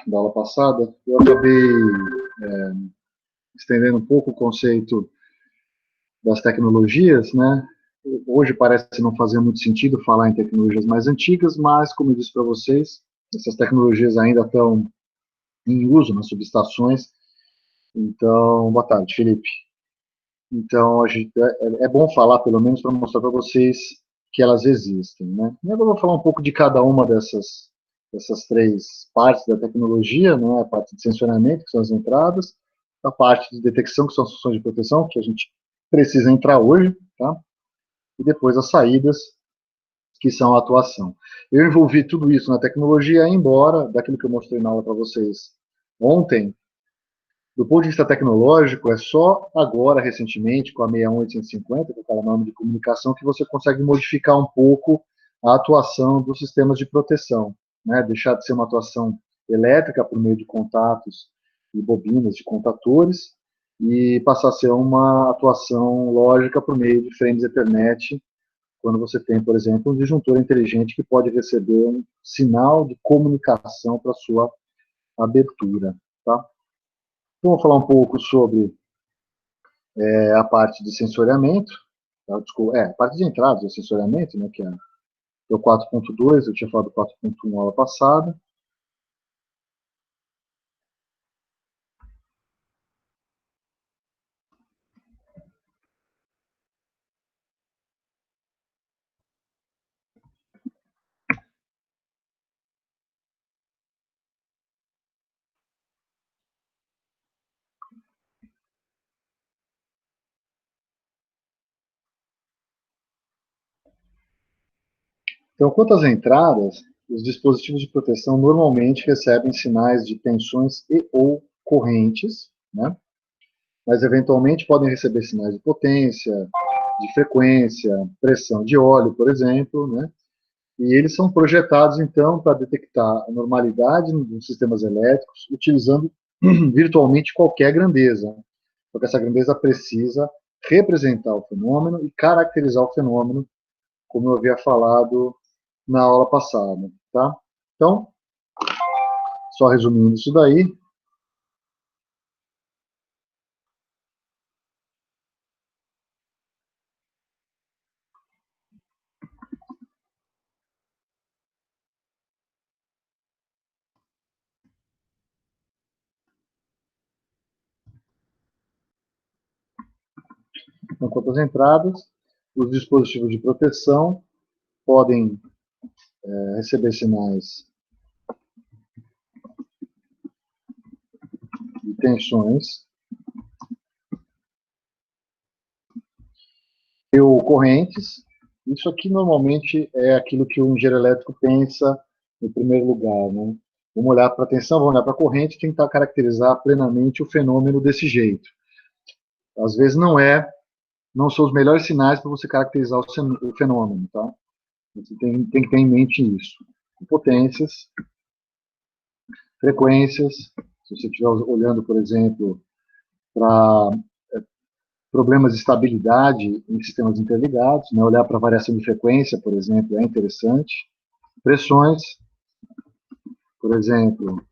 da aula passada, eu acabei estendendo um pouco o conceito das tecnologias, né? Hoje parece não fazer muito sentido falar em tecnologias mais antigas, mas, como eu disse para vocês, essas tecnologias ainda estão em uso nas subestações. Então, boa tarde, Felipe. Então, é bom falar, pelo menos, para mostrar para vocês que elas existem, né? E agora eu vou falar um pouco de cada uma dessas três partes da tecnologia, né? A parte de sensoriamento, que são as entradas, a parte de detecção, que são as funções de proteção, que a gente precisa entrar hoje, tá? E depois as saídas, que são a atuação. Eu envolvi tudo isso na tecnologia, embora, daquilo que eu mostrei na aula para vocês ontem, do ponto de vista tecnológico, é só agora, recentemente, com a 61850, que é aquela norma de comunicação, que você consegue modificar um pouco a atuação dos sistemas de proteção, né? Deixar de ser uma atuação elétrica por meio de contatos e bobinas de contatores e passar a ser uma atuação lógica por meio de frames Ethernet, quando você tem, por exemplo, um disjuntor inteligente que pode receber um sinal de comunicação para sua abertura, tá? Então, vou falar um pouco sobre a parte de sensoriamento, tá? Desculpa, a parte de entradas do sensoriamento, né, que é o 4.2, eu tinha falado do 4.1 na aula passada. Então, quanto às entradas, os dispositivos de proteção normalmente recebem sinais de tensões e ou correntes, né? Mas eventualmente podem receber sinais de potência, de frequência, pressão de óleo, por exemplo, né? E eles são projetados, então, para detectar a normalidade dos sistemas elétricos, utilizando virtualmente qualquer grandeza, porque essa grandeza precisa representar o fenômeno e caracterizar o fenômeno, como eu havia falado na aula passada. Tá? Então, só resumindo isso daí, então, quanto às entradas, os dispositivos de proteção podem receber sinais de tensões ou correntes. Isso aqui normalmente é aquilo que o engenheiro elétrico pensa em primeiro lugar, né? Vamos olhar para a tensão, vamos olhar para a corrente e tentar caracterizar plenamente o fenômeno desse jeito. Às vezes não são os melhores sinais para você caracterizar o fenômeno, tá? Você tem que ter em mente isso. Potências, frequências, se você estiver olhando, por exemplo, para problemas de estabilidade em sistemas interligados, né? Olhar para a variação de frequência, por exemplo, é interessante. Pressões, por exemplo,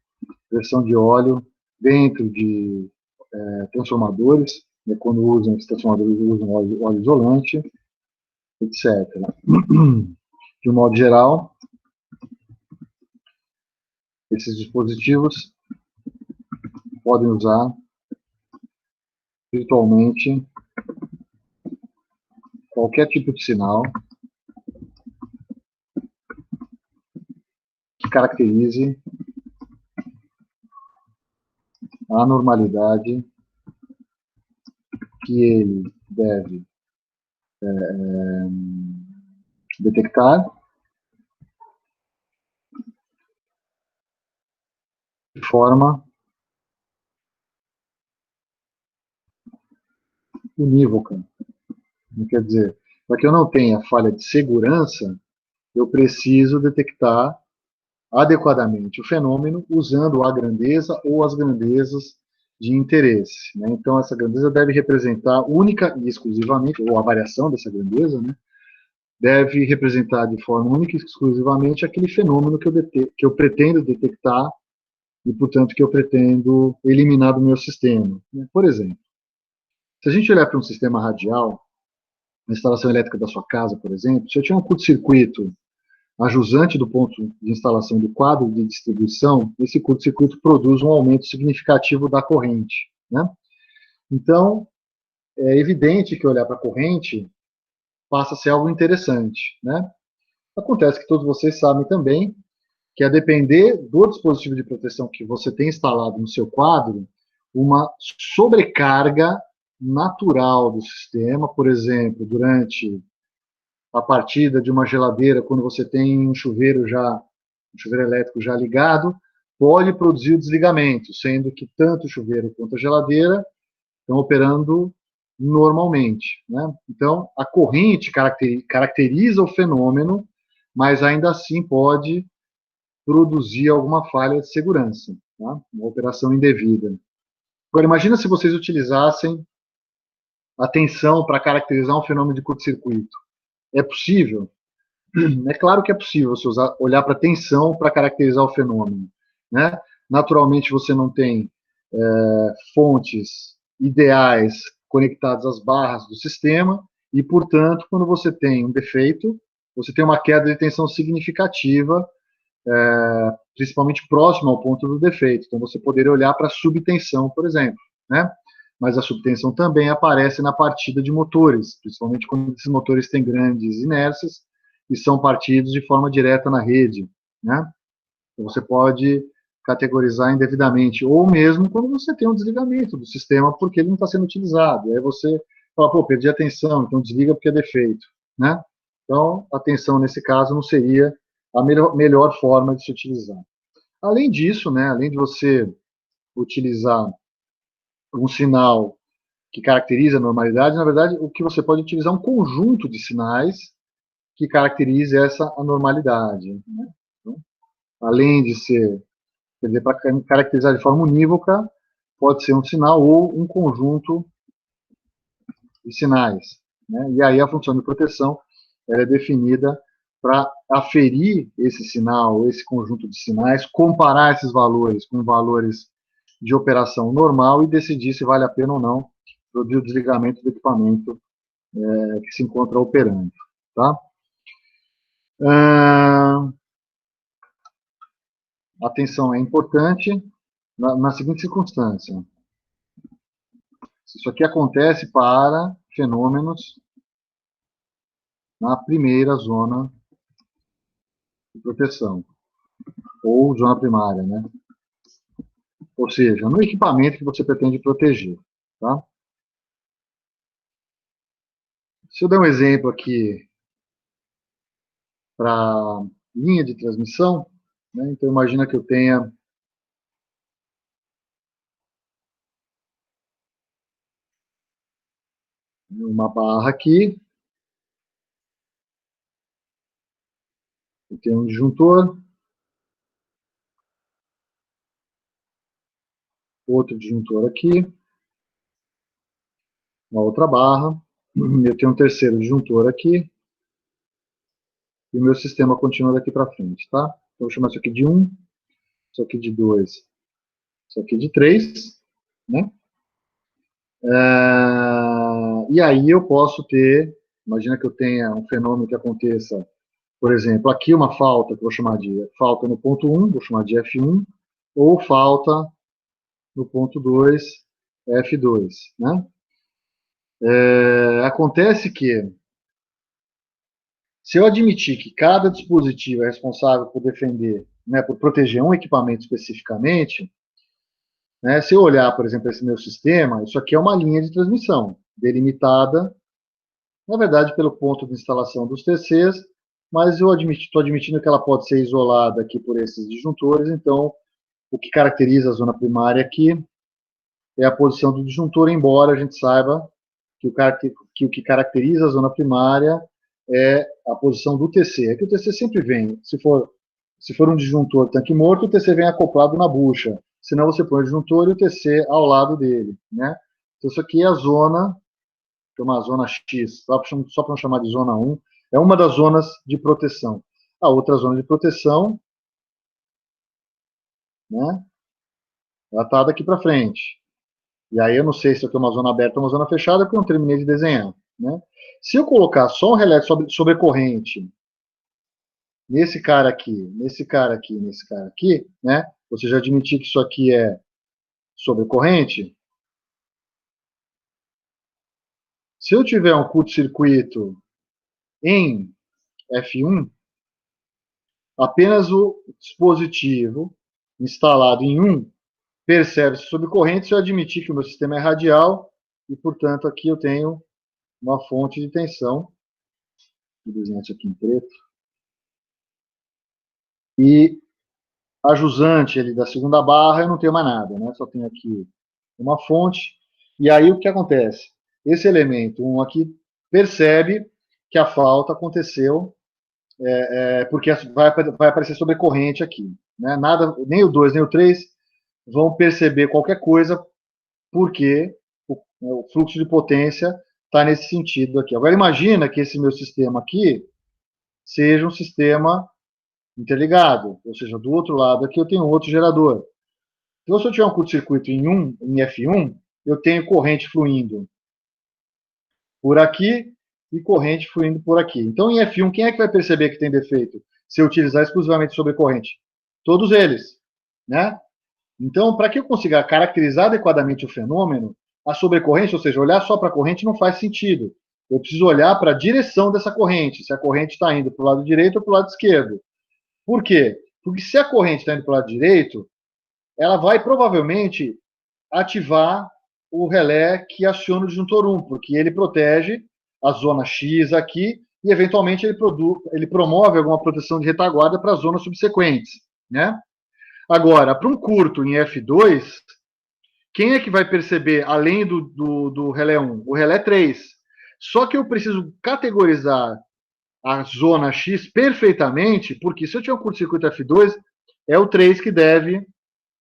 pressão de óleo dentro de transformadores, né? Quando usam esses transformadores, usam óleo isolante, etc. De um modo geral, esses dispositivos podem usar virtualmente qualquer tipo de sinal que caracterize a normalidade que ele deve detectar de forma unívoca. Quer dizer, para que eu não tenha falha de segurança, eu preciso detectar adequadamente o fenômeno usando a grandeza ou as grandezas de interesse. Né? Então, essa grandeza deve representar única e exclusivamente, ou a variação dessa grandeza, né? Deve representar de forma única e exclusivamente aquele fenômeno que eu pretendo detectar e, portanto, que eu pretendo eliminar do meu sistema. Por exemplo, se a gente olhar para um sistema radial, a instalação elétrica da sua casa, por exemplo, se eu tiver um curto-circuito ajusante do ponto de instalação do quadro de distribuição, esse curto-circuito produz um aumento significativo da corrente, né? Então, é evidente que olhar para a corrente passa a ser algo interessante, né? Acontece que todos vocês sabem também que, a depender do dispositivo de proteção que você tem instalado no seu quadro, uma sobrecarga natural do sistema, por exemplo, durante a partida de uma geladeira, quando você tem um chuveiro elétrico já ligado, pode produzir o desligamento, sendo que tanto o chuveiro quanto a geladeira estão operando normalmente, né? Então, a corrente caracteriza o fenômeno, mas ainda assim pode produzir alguma falha de segurança, tá? Uma operação indevida. Agora, imagina se vocês utilizassem a tensão para caracterizar um fenômeno de curto-circuito. É possível? É claro que é possível você olhar para a tensão para caracterizar o fenômeno, né? Naturalmente, você não tem fontes ideais conectadas às barras do sistema e, portanto, quando você tem um defeito, você tem uma queda de tensão significativa, principalmente próxima ao ponto do defeito. Então, você poderia olhar para a subtensão, por exemplo, né? Mas a subtensão também aparece na partida de motores, principalmente quando esses motores têm grandes inércias e são partidos de forma direta na rede, né? Então, você pode categorizar indevidamente, ou mesmo quando você tem um desligamento do sistema porque ele não está sendo utilizado. E aí você fala, pô, perdi a tensão, então desliga porque é defeito, né? Então, a tensão nesse caso não seria a melhor forma de se utilizar. Além disso, né, além de você utilizar um sinal que caracteriza a normalidade, na verdade, o que você pode utilizar é um conjunto de sinais que caracterize essa anormalidade, né? Então, além de ser, quer dizer, para caracterizar de forma unívoca, pode ser um sinal ou um conjunto de sinais, né? E aí a função de proteção ela é definida para aferir esse sinal, esse conjunto de sinais, comparar esses valores com valores de operação normal e decidir se vale a pena ou não produzir o desligamento do equipamento que se encontra operando, tá? Atenção, é importante na seguinte circunstância. Isso aqui acontece para fenômenos na primeira zona de proteção, ou zona primária, né? Ou seja, no equipamento que você pretende proteger, tá? Se eu der um exemplo aqui para linha de transmissão, né? Então imagina que eu tenha uma barra aqui, eu tenho um disjuntor, outro disjuntor aqui, uma outra barra, eu tenho um terceiro disjuntor aqui, e o meu sistema continua daqui para frente, tá? Então, eu vou chamar isso aqui de 1, isso aqui de 2, isso aqui de 3, né? E aí eu posso ter, imagina que eu tenha um fenômeno que aconteça, por exemplo, aqui uma falta, que eu vou chamar de falta no ponto 1, vou chamar de F1, ou falta no ponto 2, F2, né? Acontece que, se eu admitir que cada dispositivo é responsável por defender, né, por proteger um equipamento especificamente, né, se eu olhar, por exemplo, esse meu sistema, isso aqui é uma linha de transmissão, delimitada, na verdade, pelo ponto de instalação dos TCs, mas eu estou admitindo que ela pode ser isolada aqui por esses disjuntores, então o que caracteriza a zona primária aqui é a posição do disjuntor, embora a gente saiba que o que caracteriza a zona primária é a posição do TC. É que o TC sempre vem, se for um disjuntor tanque morto, o TC vem acoplado na bucha, senão você põe o disjuntor e o TC ao lado dele, né? Então isso aqui é a zona, que é uma zona X, só para não chamar de zona 1, é uma das zonas de proteção. A outra zona de proteção, né, Ela está daqui para frente. E aí eu não sei se eu tenho uma zona aberta ou uma zona fechada, porque eu não terminei de desenhar, né? Se eu colocar só um relé sobre corrente nesse cara aqui, nesse cara aqui, nesse cara aqui, né? Ou seja, admitir que isso aqui é sobre corrente. Se eu tiver um curto-circuito em F1, apenas o dispositivo instalado em 1 percebe-se sobre corrente se eu admitir que o meu sistema é radial e, portanto, aqui eu tenho uma fonte de tensão. Vou desenhar isso aqui em preto. E a jusante ali da segunda barra eu não tenho mais nada, né? Só tenho aqui uma fonte. E aí o que acontece? Esse elemento 1 aqui percebe que a falta aconteceu porque vai aparecer sobre corrente aqui. Né? Nada, nem o 2 nem o 3 vão perceber qualquer coisa porque o fluxo de potência está nesse sentido aqui. Agora imagina que esse meu sistema aqui seja um sistema interligado, ou seja, do outro lado aqui eu tenho outro gerador. Então, se eu tiver um curto-circuito em F1, eu tenho corrente fluindo por aqui e corrente fluindo por aqui. Então, em F1, quem é que vai perceber que tem defeito se eu utilizar exclusivamente sobrecorrente? Todos eles, né? Então, para que eu consiga caracterizar adequadamente o fenômeno, a sobrecorrente, ou seja, olhar só para a corrente não faz sentido. Eu preciso olhar para a direção dessa corrente, se a corrente está indo para o lado direito ou para o lado esquerdo. Por quê? Porque se a corrente está indo para o lado direito, ela vai provavelmente ativar o relé que aciona o disjuntor 1, porque ele protege a zona X aqui e, eventualmente, ele promove alguma proteção de retaguarda para as zonas subsequentes. Né? Agora, para um curto em F2, quem é que vai perceber, além do relé 1? O relé 3. Só que eu preciso categorizar a zona X perfeitamente, porque se eu tiver um curto-circuito F2, é o 3 que deve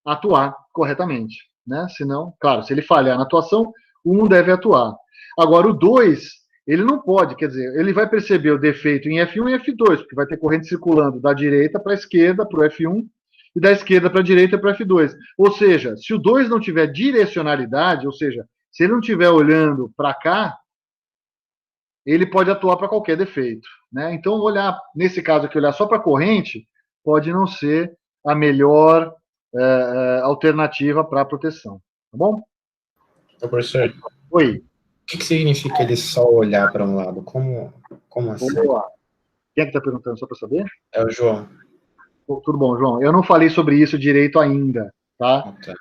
atuar corretamente. Né? Senão, claro, se ele falhar na atuação, o 1 deve atuar. Agora, o 2, ele não pode, quer dizer, ele vai perceber o defeito em F1 e F2, porque vai ter corrente circulando da direita para a esquerda, para o F1, e da esquerda para a direita para o F2. Ou seja, se o 2 não tiver direcionalidade, ou seja, se ele não estiver olhando para cá, ele pode atuar para qualquer defeito. Né? Então, olhar, nesse caso aqui, olhar só para a corrente, pode não ser a melhor alternativa para a proteção. Tá bom? Professor, Oi. o que significa ele só olhar para um lado? Como assim? Vamos lá. Quem é que está perguntando, só para saber? É o João. Tudo bom, João. Eu não falei sobre isso direito ainda, tá? Tá.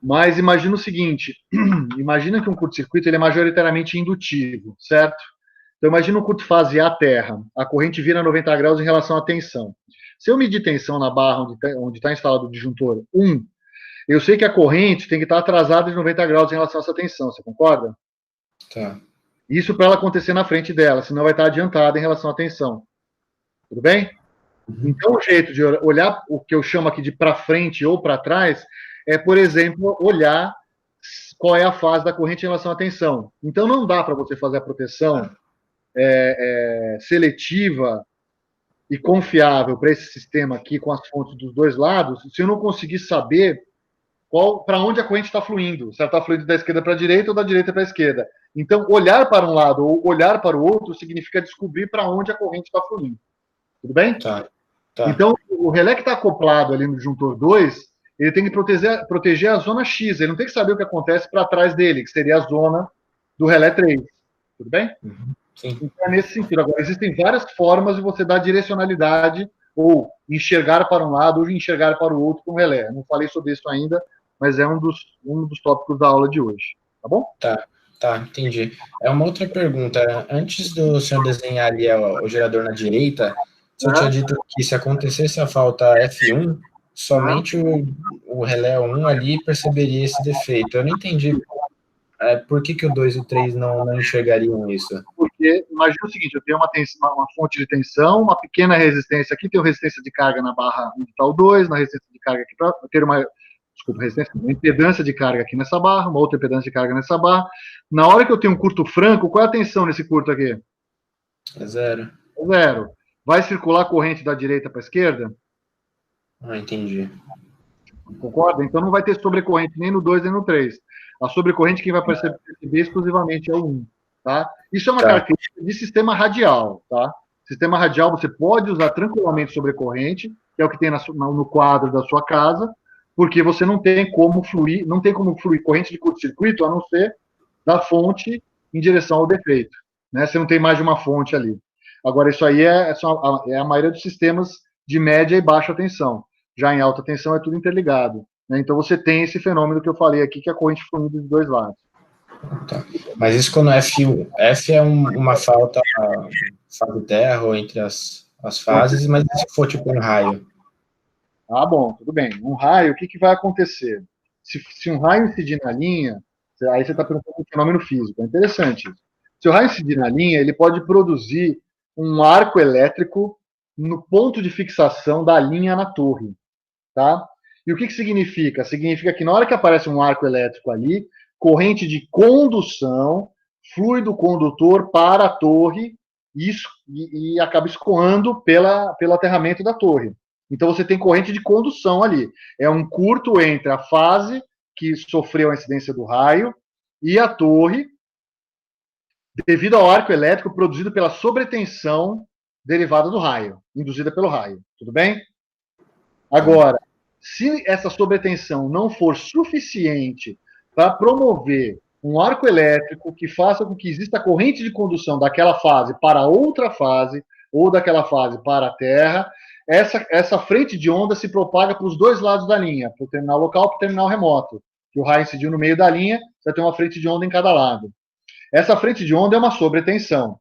Mas imagina o seguinte, imagina que um curto-circuito ele é majoritariamente indutivo, certo? Então imagina um curto fase A terra, a corrente vira 90 graus em relação à tensão. Se eu medir tensão na barra onde está instalado o disjuntor 1, eu sei que a corrente tem que estar atrasada de 90 graus em relação a essa tensão, você concorda? Tá. Isso para ela acontecer na frente dela, senão vai estar adiantada em relação à tensão. Tudo bem? Uhum. Então, o jeito de olhar o que eu chamo aqui de para frente ou para trás é, por exemplo, olhar qual é a fase da corrente em relação à tensão. Então, não dá para você fazer a proteção seletiva e confiável para esse sistema aqui com as fontes dos dois lados se eu não conseguir saber para onde a corrente está fluindo. Se ela está fluindo da esquerda para a direita ou da direita para a esquerda. Então, olhar para um lado ou olhar para o outro significa descobrir para onde a corrente está fluindo. Tudo bem? Tá. Então, o relé que está acoplado ali no disjuntor 2, ele tem que proteger a zona X. Ele não tem que saber o que acontece para trás dele, que seria a zona do relé 3. Tudo bem? Uhum. Sim. Então, é nesse sentido. Agora, existem várias formas de você dar direcionalidade ou enxergar para um lado ou enxergar para o outro com o relé. Eu não falei sobre isso ainda, mas é um dos tópicos da aula de hoje. Tá bom? Tá, entendi. É uma outra pergunta. Antes do senhor desenhar ali o gerador na direita, o senhor tinha dito que se acontecesse a falta F1, somente o relé 1 ali perceberia esse defeito. Eu não entendi por que o 2 e o 3 não enxergariam isso. Porque, imagina o seguinte, eu tenho uma fonte de tensão, uma pequena resistência aqui, tenho resistência de carga na barra onde está o 2, na resistência de carga aqui para ter uma impedância de carga aqui nessa barra, uma outra impedância de carga nessa barra. Na hora que eu tenho um curto franco, qual é a tensão nesse curto aqui? É zero. É zero. Vai circular a corrente da direita para a esquerda? Entendi. Concorda? Então não vai ter sobrecorrente nem no 2 nem no 3. A sobrecorrente quem vai perceber exclusivamente é o 1. Tá? Isso é uma Tá. característica de sistema radial. Tá? Sistema radial você pode usar tranquilamente sobrecorrente, que é o que tem no quadro da sua casa, porque você não tem como fluir corrente de curto-circuito a não ser da fonte em direção ao defeito. Né? Você não tem mais de uma fonte ali. Agora, isso aí é a maioria dos sistemas de média e baixa tensão. Já em alta tensão é tudo interligado. Né? Então você tem esse fenômeno que eu falei aqui, que é a corrente fluindo de dois lados. Tá. Mas isso quando F é uma falta fase terra ou entre as fases, mas se for tipo um raio? Ah, bom, tudo bem. Um raio, o que vai acontecer? Se um raio incidir na linha, aí você está perguntando um fenômeno físico, é interessante isso. Se o raio incidir na linha, ele pode produzir um arco elétrico no ponto de fixação da linha na torre, tá? E o que significa? Significa que na hora que aparece um arco elétrico ali, corrente de condução flui do condutor para a torre e acaba escoando pelo aterramento da torre. Então você tem corrente de condução ali. É um curto entre a fase que sofreu a incidência do raio e a torre, devido ao arco elétrico produzido pela sobretensão derivada do raio, induzida pelo raio. Tudo bem? Agora, se essa sobretensão não for suficiente para promover um arco elétrico que faça com que exista corrente de condução daquela fase para outra fase, ou daquela fase para a Terra, essa frente de onda se propaga para os dois lados da linha, para o terminal local e para o terminal remoto. Que o raio incidiu no meio da linha, você vai ter uma frente de onda em cada lado. Essa frente de onda é uma sobretensão.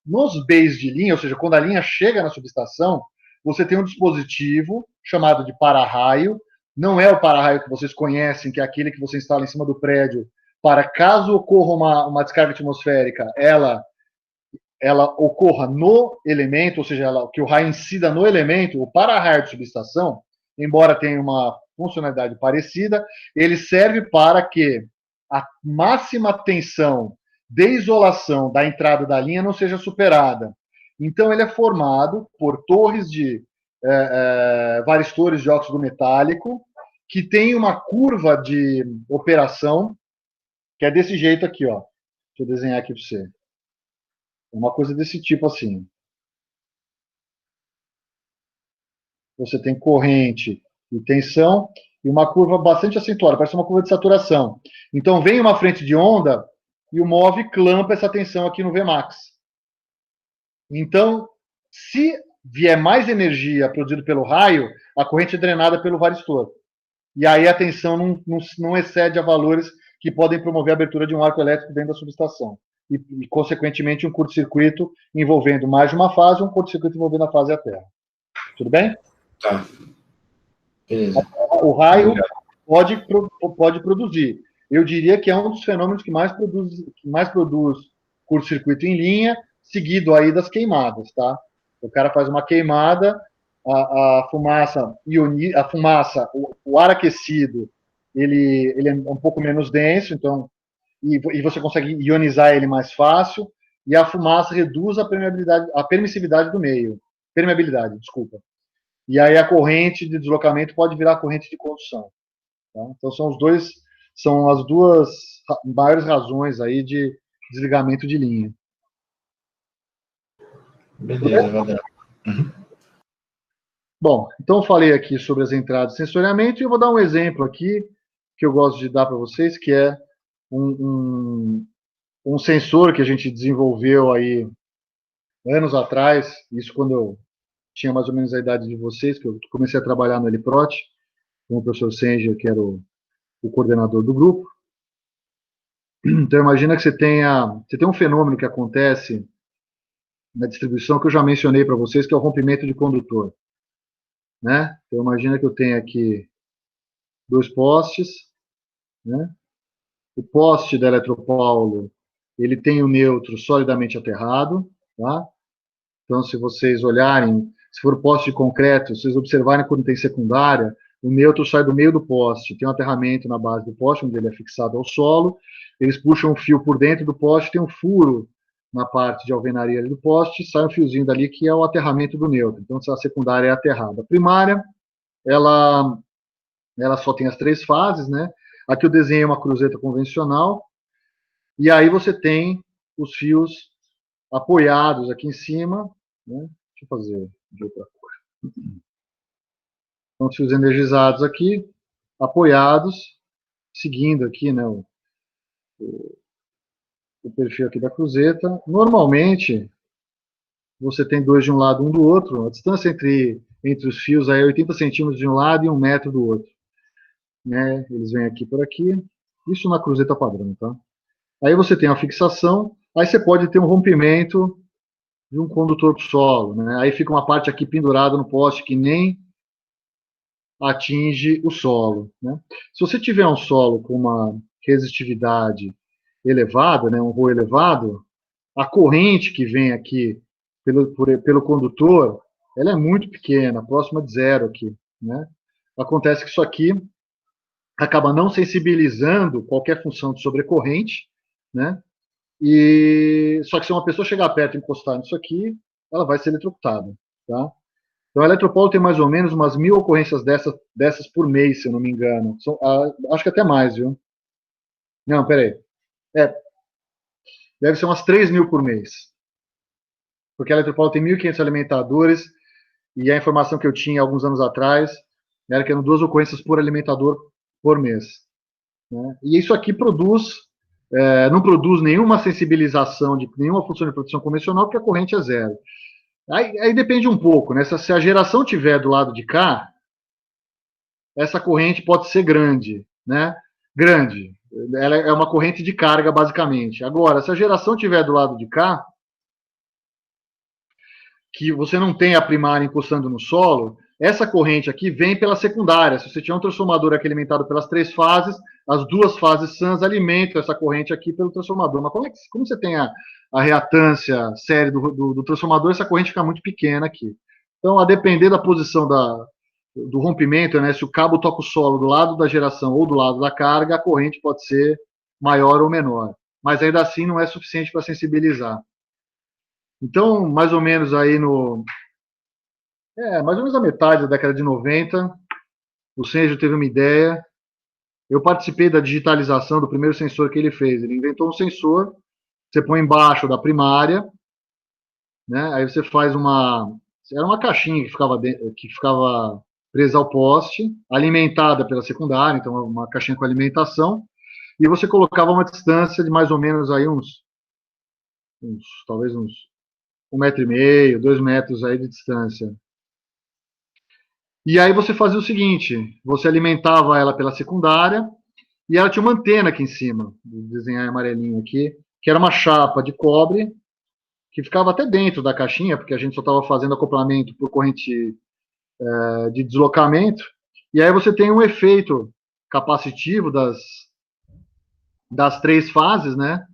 Nos bays de linha, ou seja, quando a linha chega na subestação, você tem um dispositivo chamado de para-raio. Não é o para-raio que vocês conhecem, que é aquele que você instala em cima do prédio para, caso ocorra uma descarga atmosférica, ela ocorra no elemento, ou seja, que o raio incida no elemento. O para-raio de subestação, embora tenha uma funcionalidade parecida, ele serve para que a máxima tensão de isolação da entrada da linha não seja superada. Então, ele é formado por torres varistores de óxido metálico, que tem uma curva de operação, que é desse jeito aqui, ó. Deixa eu desenhar aqui para você. É uma coisa desse tipo assim. Você tem corrente e tensão e uma curva bastante acentuada, parece uma curva de saturação. Então, vem uma frente de onda e o MOV clampa essa tensão aqui no Vmax. Então, se vier mais energia produzida pelo raio, a corrente é drenada pelo varistor. E aí a tensão não excede a valores que podem promover a abertura de um arco elétrico dentro da subestação. E consequentemente, um curto-circuito envolvendo mais de uma fase, um curto-circuito envolvendo a fase e a Terra. Tudo bem? Tá. Beleza. O raio pode produzir. Eu diria que é um dos fenômenos que mais produz curto-circuito em linha, seguido aí das queimadas, tá? O cara faz uma queimada, a fumaça, o ar aquecido, ele é um pouco menos denso, então, e você consegue ionizar ele mais fácil, e a fumaça reduz a permissividade do meio. Permeabilidade, desculpa. E aí a corrente de deslocamento pode virar corrente de condução. Tá? Então são as duas maiores razões aí de desligamento de linha. Beleza, Vadão. Bom, então eu falei aqui sobre as entradas de sensoriamento e eu vou dar um exemplo aqui que eu gosto de dar para vocês, que é um sensor que a gente desenvolveu aí anos atrás, isso quando eu tinha mais ou menos a idade de vocês, que eu comecei a trabalhar no Eliprot, com o professor Senger, que era o coordenador do grupo. Então, imagina que você tem um fenômeno que acontece na distribuição que eu já mencionei para vocês, que é o rompimento de condutor. Né? Então, imagina que eu tenho aqui dois postes. Né? O poste da eletropaulo, ele tem o neutro solidamente aterrado. Tá? Então, se vocês olharem, se for poste de concreto, se vocês observarem quando tem secundária, o neutro sai do meio do poste, tem um aterramento na base do poste, onde ele é fixado ao solo, eles puxam um fio por dentro do poste, tem um furo na parte de alvenaria do poste, sai um fiozinho dali que é o aterramento do neutro. Então, a secundária é aterrada. A primária, ela ela só tem as 3 fases, né? Aqui eu desenhei uma cruzeta convencional, e aí você tem os fios apoiados aqui em cima, né? Deixa eu fazer de outra cor. Então, os fios energizados aqui, apoiados, seguindo aqui, né, o perfil aqui da cruzeta. Normalmente, você tem 2 de um lado, um do outro. A distância entre os fios aí é 80 centímetros de um lado e 1 metro do outro. Né? Eles vêm aqui por aqui. Isso na cruzeta padrão, tá? Aí você tem a fixação, aí você pode ter um rompimento de um condutor para o solo, né? Aí fica uma parte aqui pendurada no poste que nem atinge o solo, né? Se você tiver um solo com uma resistividade elevada, né, um ROE elevado, a corrente que vem aqui pelo condutor, ela é muito pequena, próxima de zero aqui, né? Acontece que isso aqui acaba não sensibilizando qualquer função de sobrecorrente, né? E só que se uma pessoa chegar perto e encostar nisso aqui, ela vai ser eletrocutada, tá? Então, a Eletropaulo tem mais ou menos umas 1.000 ocorrências dessas por mês, se eu não me engano. Acho que até mais, viu? Não, peraí. Deve ser umas 3.000 por mês. Porque a Eletropaulo tem 1.500 alimentadores, e a informação que eu tinha alguns anos atrás era que eram 2 ocorrências por alimentador por mês. Né? E isso aqui não produz nenhuma sensibilização de nenhuma função de proteção convencional, porque a corrente é zero. Aí depende um pouco, né? Se a geração tiver do lado de cá, essa corrente pode ser grande, né? Grande. Ela é uma corrente de carga, basicamente. Agora, se a geração tiver do lado de cá, que você não tem a primária encostando no solo, essa corrente aqui vem pela secundária. Se você tiver um transformador aqui alimentado pelas 3 fases, as 2 fases SANS alimentam essa corrente aqui pelo transformador. Mas como você tem a reatância série do transformador, essa corrente fica muito pequena aqui. Então, a depender da posição do rompimento, né, se o cabo toca o solo do lado da geração ou do lado da carga, a corrente pode ser maior ou menor. Mas ainda assim não é suficiente para sensibilizar. Então, mais ou menos aí mais ou menos a metade da década de 90, o Sérgio teve uma ideia. Eu participei da digitalização do primeiro sensor que ele fez. Ele inventou um sensor, você põe embaixo da primária, né? Aí você faz era uma caixinha que ficava presa ao poste, alimentada pela secundária, então uma caixinha com alimentação, e você colocava uma distância de mais ou menos aí talvez uns 1,5 metro, 2 metros aí de distância. E aí você fazia o seguinte, você alimentava ela pela secundária, e ela tinha uma antena aqui em cima, vou desenhar em amarelinho aqui, que era uma chapa de cobre, que ficava até dentro da caixinha, porque a gente só estava fazendo acoplamento por corrente de deslocamento, e aí você tem um efeito capacitivo das 3 fases, né?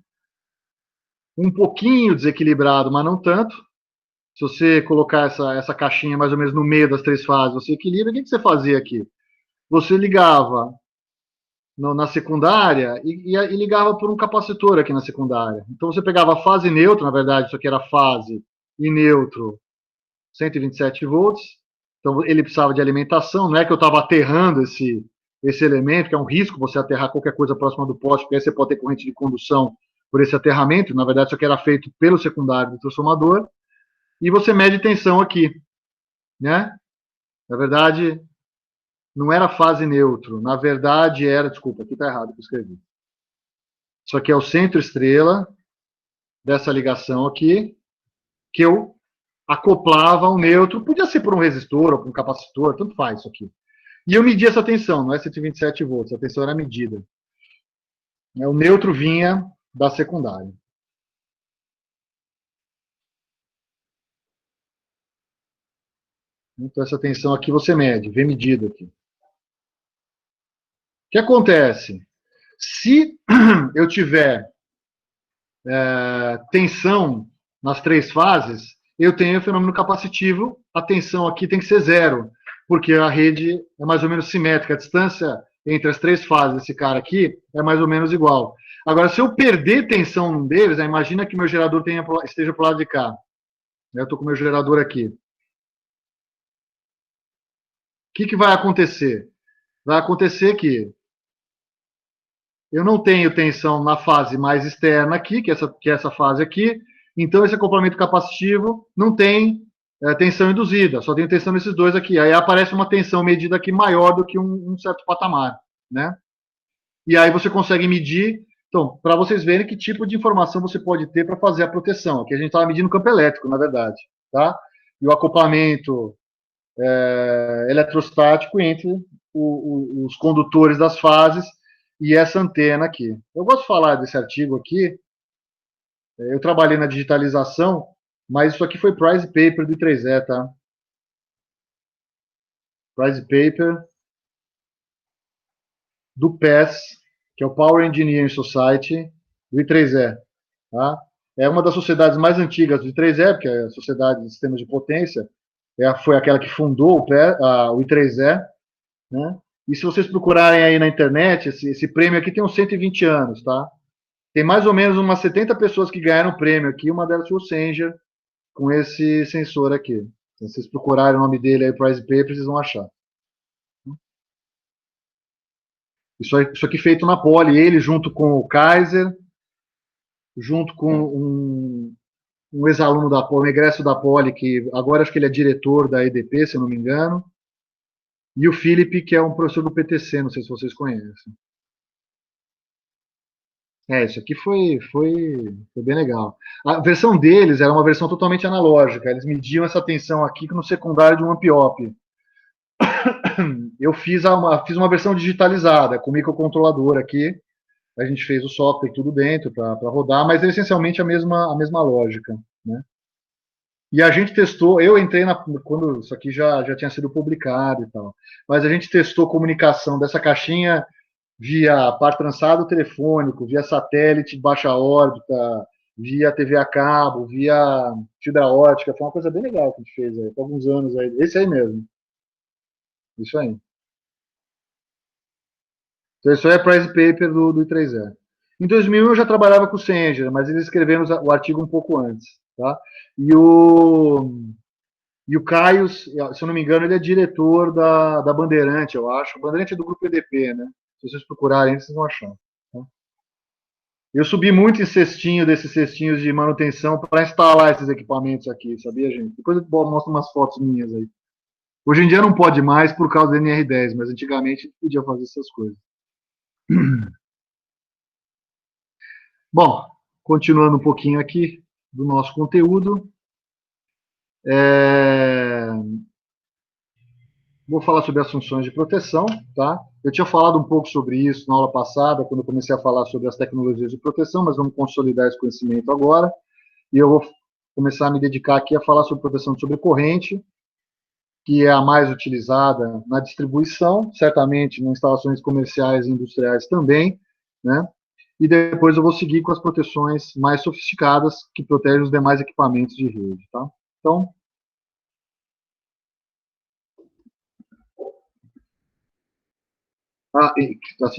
Um pouquinho desequilibrado, mas não tanto. Se você colocar essa caixinha mais ou menos no meio das 3 fases, você equilibra. O que você fazia aqui? Você ligava na secundária e ligava por um capacitor aqui na secundária. Então você pegava a fase neutra, na verdade, isso aqui era fase e neutro, 127 volts. Então ele precisava de alimentação, não é que eu estava aterrando esse elemento, que é um risco você aterrar qualquer coisa próxima do poste, porque aí você pode ter corrente de condução por esse aterramento. Na verdade, isso aqui era feito pelo secundário do transformador. E você mede tensão aqui, né? Na verdade, não era fase neutro, na verdade era, desculpa, aqui está errado o que eu escrevi. Isso aqui é o centro estrela dessa ligação aqui, que eu acoplava um neutro, podia ser por um resistor ou por um capacitor, tanto faz isso aqui. E eu media essa tensão, não é 127 volts, a tensão era medida. O neutro vinha da secundária. Então essa tensão aqui você mede, vê medida aqui. O que acontece? Se eu tiver tensão nas 3 fases, eu tenho o fenômeno capacitivo, a tensão aqui tem que ser zero, porque a rede é mais ou menos simétrica, a distância entre as 3 fases desse cara aqui é mais ou menos igual. Agora, se eu perder tensão num deles, imagina que meu gerador esteja para o lado de cá. Eu estou com o meu gerador aqui. O que vai acontecer? vai acontecer que eu não tenho tensão na fase mais externa aqui, que é essa fase aqui, então esse acoplamento capacitivo não tem tensão induzida, só tem tensão nesses dois aqui. Aí aparece uma tensão medida aqui maior do que um certo patamar, né? E aí você consegue medir. Então, para vocês verem que tipo de informação você pode ter para fazer a proteção. Aqui a gente estava medindo o campo elétrico, na verdade, tá? E o acoplamento eletrostático entre os condutores das fases e essa antena aqui. Eu gosto de falar desse artigo aqui. Eu trabalhei na digitalização, mas isso aqui foi prize paper do I3E, tá? Prize paper do PES, que é o Power Engineering Society, do I3E. Tá? É uma das sociedades mais antigas do I3E, porque é a Sociedade de Sistemas de Potência foi aquela que fundou o I3E. Né? E se vocês procurarem aí na internet, esse prêmio aqui tem uns 120 anos. Tá? Tem mais ou menos umas 70 pessoas que ganharam o prêmio aqui, uma delas foi o Sanger, com esse sensor aqui. Então, se vocês procurarem o nome dele aí, Prize Paper, vocês vão achar. Isso aqui feito na Poli, ele junto com o Kaiser, junto com um ex-aluno da Poli, um egresso da Poli, que agora acho que ele é diretor da EDP, se eu não me engano, e o Felipe, que é um professor do PTC, não sei se vocês conhecem. Isso aqui foi bem legal. A versão deles era uma versão totalmente analógica, eles mediam essa tensão aqui no secundário de um amp-op. Eu fiz uma versão digitalizada, com microcontrolador aqui, a gente fez o software tudo dentro para rodar, mas é essencialmente a mesma lógica, né? E a gente testou, eu entrei quando isso aqui já tinha sido publicado e tal, mas a gente testou comunicação dessa caixinha via par trançado telefônico, via satélite de baixa órbita, via TV a cabo, via fibra ótica, foi uma coisa bem legal que a gente fez aí, por alguns anos aí, esse aí mesmo, isso aí. Então, isso aí é prize paper do I3E. Em 2001 eu já trabalhava com o Sanger, mas eles escreveram o artigo um pouco antes. Tá? E o Caio, se eu não me engano, ele é diretor da Bandeirante, eu acho. Bandeirante é do grupo EDP, né? Se vocês procurarem, vocês vão achar. Tá? Eu subi muito em cestinho, desses cestinhos de manutenção, para instalar esses equipamentos aqui, sabia, gente? Depois eu mostro umas fotos minhas aí. Hoje em dia não pode mais por causa do NR10, mas antigamente podia fazer essas coisas. Bom, continuando um pouquinho aqui do nosso conteúdo, vou falar sobre as funções de proteção, tá? Eu tinha falado um pouco sobre isso na aula passada, quando eu comecei a falar sobre as tecnologias de proteção, mas vamos consolidar esse conhecimento agora, e eu vou começar a me dedicar aqui a falar sobre proteção sobre corrente, que é a mais utilizada na distribuição, certamente em instalações comerciais e industriais também, né? E depois eu vou seguir com as proteções mais sofisticadas que protegem os demais equipamentos de rede, tá? Então,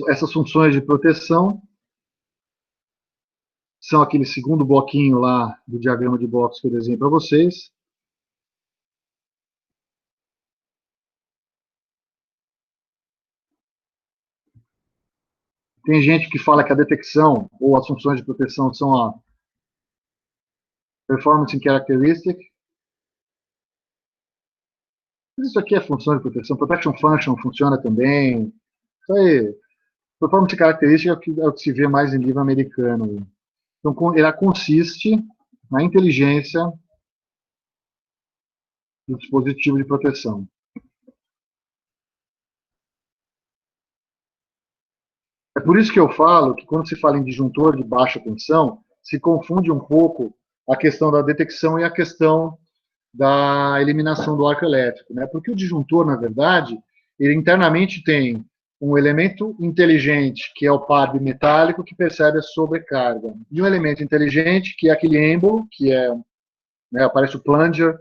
essas funções de proteção são aquele segundo bloquinho lá do diagrama de blocos que eu desenhei para vocês. Tem gente que fala que a detecção ou as funções de proteção são a performance characteristic. Isso aqui é função de proteção. Protection function funciona também. Isso aí, performance characteristic é o que se vê mais em livro americano. Então, ela consiste na inteligência do dispositivo de proteção. É por isso que eu falo que quando se fala em disjuntor de baixa tensão, se confunde um pouco a questão da detecção e a questão da eliminação do arco elétrico, né? Porque o disjuntor, na verdade, ele internamente tem um elemento inteligente, que é o par bimetálico, que percebe a sobrecarga, e um elemento inteligente, que é aquele êmbolo, que é, né, aparece o plunger,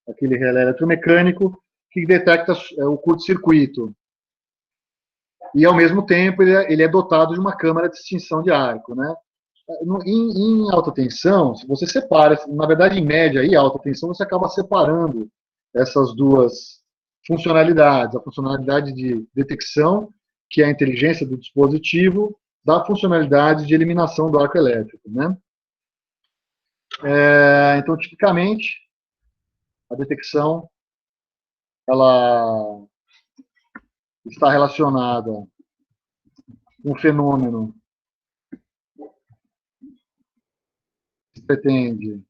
aquele relé eletromecânico, que detecta o curto-circuito. E, ao mesmo tempo, ele é dotado de uma câmara de extinção de arco, né? Em alta tensão, se você separa, na verdade, em média e alta tensão, você acaba separando essas duas funcionalidades, a funcionalidade de detecção, que é a inteligência do dispositivo, da funcionalidade de eliminação do arco elétrico, né? Então, tipicamente, a detecção ela está relacionada com o fenômeno que se pretende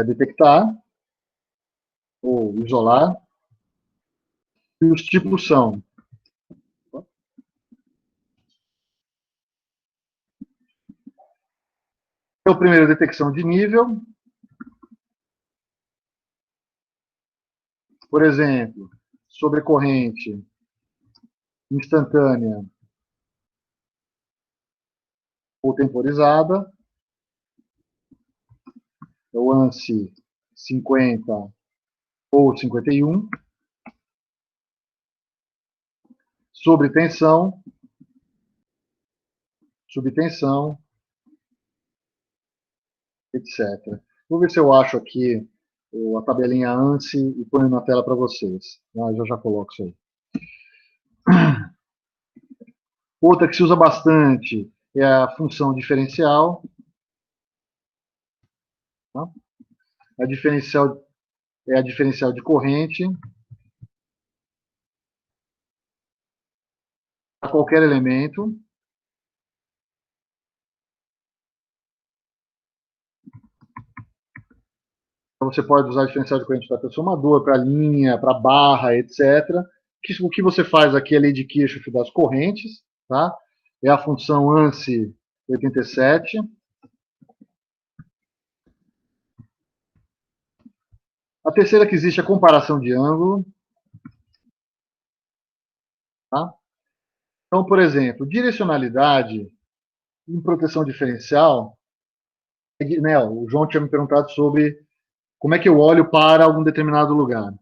detectar ou isolar, e os tipos são a primeira, detecção de nível, por exemplo, sobrecorrente instantânea ou temporizada, o ANSI 50 ou 51, sobre tensão, subtensão, etc. Vou ver se eu acho aqui a tabelinha ANSI e ponho na tela para vocês. Já coloco isso aí. Outra que se usa bastante é a função diferencial. Tá? A diferencial é a diferencial de corrente a qualquer elemento. Então, você pode usar a diferencial de corrente para transformador, para linha, para barra, etc. O que você faz aqui é a lei de Kirchhoff das correntes, tá? É a função ANSI 87. A terceira que existe é a comparação de ângulo. Tá? Então, por exemplo, direcionalidade em proteção diferencial, né, o João tinha me perguntado sobre como é que eu olho para algum determinado lugar.